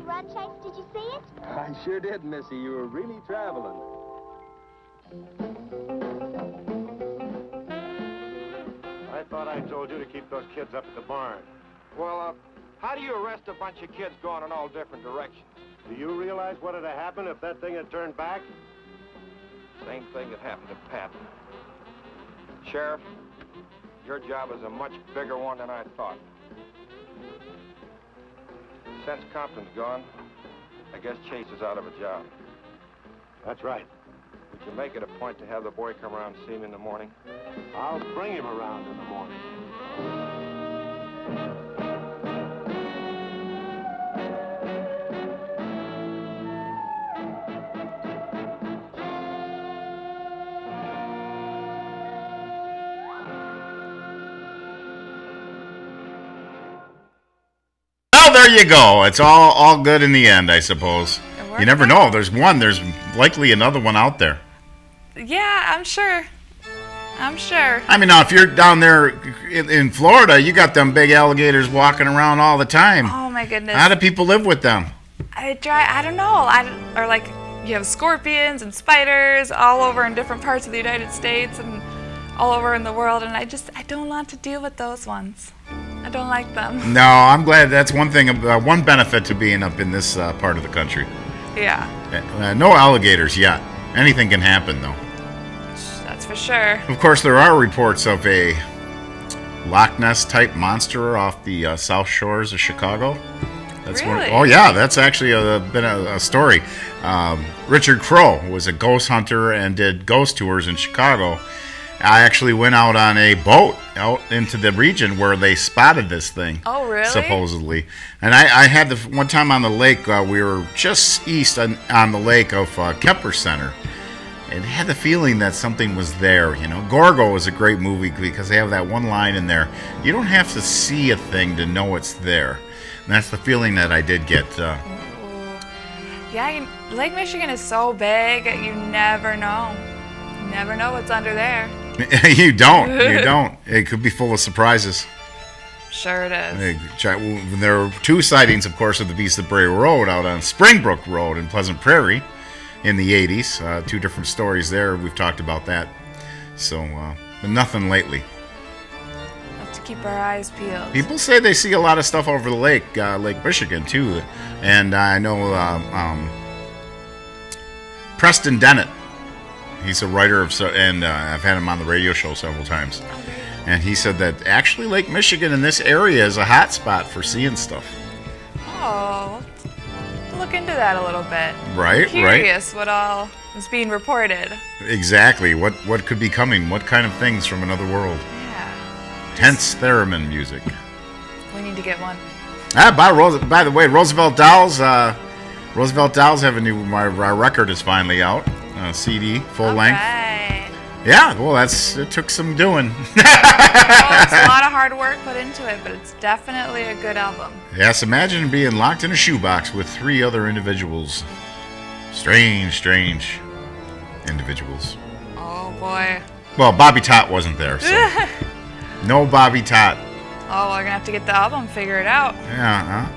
Run, Chase, did you see it? I sure did, Missy. You were really traveling. I thought I told you to keep those kids up at the barn. Well, how do you arrest a bunch of kids going in all different directions? Do you realize what would have happened if that thing had turned back? Same thing that happened to Pat. Sheriff, your job is a much bigger one than I thought. Since Compton's gone, I guess Chase is out of a job. That's right. Would you make it a point to have the boy come around and see me in the morning? I'll bring him around in the morning. Well, there you go. It's all good in the end, I suppose. You never know. There's likely another one out there. Yeah, I'm sure. I mean, now, if you're down there in Florida, you got them big alligators walking around all the time. Oh, my goodness. How do people live with them? I don't know. Or like, you have scorpions and spiders all over in different parts of the United States and all over in the world, and I don't want to deal with those ones. I don't like them. No, I'm glad. That's one thing, one benefit to being up in this part of the country. Yeah. No alligators yet. Anything can happen, though. That's for sure. Of course, there are reports of a Loch Ness-type monster off the south shores of Chicago. That's really? Oh, yeah. That's actually been a story. Richard Crowe was a ghost hunter and did ghost tours in Chicago. I actually went out on a boat out into the region where they spotted this thing. Oh, really? Supposedly. And I had one time on the lake, we were just east on the lake of Kepler Center. And had the feeling that something was there, you know. Gorgo is a great movie because they have that one line in there. You don't have to see a thing to know it's there. And that's the feeling that I did get. Yeah, Lake Michigan is so big, you never know. You never know what's under there. You don't. It could be full of surprises. Sure it is. There are 2 sightings, of course, of the Beast of Bray Road out on Springbrook Road in Pleasant Prairie in the 80s. 2 different stories there. We've talked about that. So, but nothing lately. Have to keep our eyes peeled. People say they see a lot of stuff over the lake, Lake Michigan, too. And I know Preston Dennett. He's a writer and I've had him on the radio show several times. And he said that actually Lake Michigan in this area is a hot spot for seeing stuff. Oh, look into that a little bit. Right, I'm curious what all is being reported. Exactly. What could be coming? What kind of things from another world? Yeah. Hence theremin music. We need to get one. By the way, Roosevelt Dolls. Roosevelt Dolls have a new. My record is finally out. CD, full length. Right. Yeah, well, it took some doing. It's a lot of hard work put into it, but it's definitely a good album. Yes, imagine being locked in a shoebox with 3 other individuals. Strange individuals. Oh, boy. Well, Bobby Tott wasn't there, so. No Bobby Tott. Oh, we're going to have to get the album figured out. Yeah,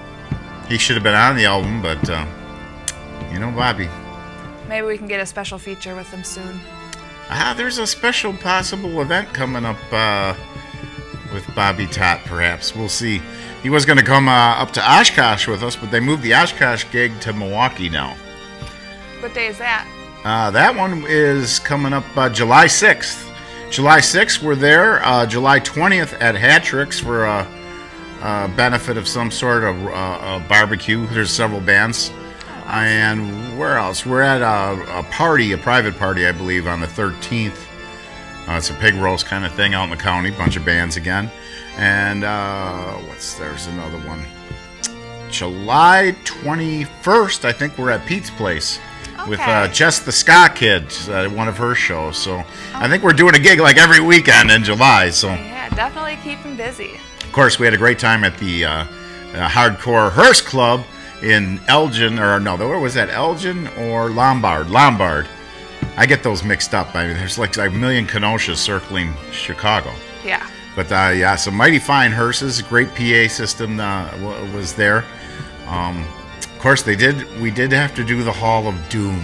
he should have been on the album, but, Bobby. Maybe we can get a special feature with them soon. There's a special possible event coming up with Bobby Tott, perhaps. We'll see. He was going to come up to Oshkosh with us, but they moved the Oshkosh gig to Milwaukee now. What day is that? That one is coming up July 6th. July 6th, we're there. July 20th at Hattrick's for a benefit of some sort of barbecue. There's several bands. And where else? We're at a party, a private party, I believe, on the 13th. It's a pig roast kind of thing out in the county. Bunch of bands again. And there's another one. July 21st, I think we're at Pete's place with Jess the Ska Kid, one of her shows. So I think we're doing a gig like every weekend in July. So yeah, definitely keep him busy. Of course, we had a great time at the Hardcore Hearst Club in Elgin, or no, where was that? Elgin or Lombard? Lombard. I get those mixed up. I mean, there's like a million Kenosha circling Chicago. Yeah. But yeah, some mighty fine hearses. Great PA system was there. Of course, we did have to do the Hall of Doom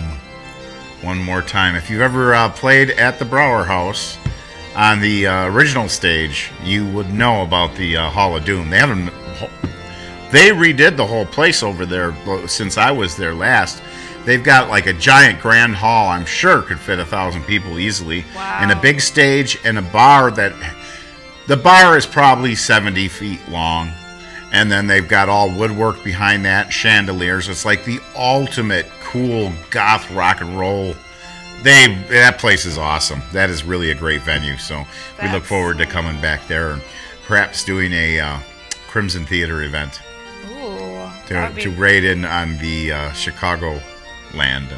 one more time. If you've ever played at the Brower House on the original stage, you would know about the Hall of Doom. They redid the whole place over there since I was there last. They've got like a giant grand hall. I'm sure could fit 1,000 people easily. Wow. And a big stage and a bar the bar is probably 70 feet long. And then they've got all woodwork behind that, chandeliers. It's like the ultimate cool goth rock and roll. That place is awesome. That is really a great venue. So we look forward to coming back there and perhaps doing a Crimson Theater event. Ooh, to raid in on the Chicago land.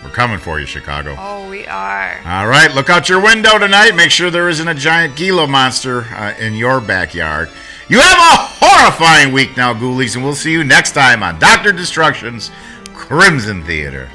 We're coming for you, Chicago. Oh, we are. All right, look out your window tonight. Make sure there isn't a giant Gila monster in your backyard. You have a horrifying week now, ghoulies, and we'll see you next time on Dr. Destruction's Crimson Theater.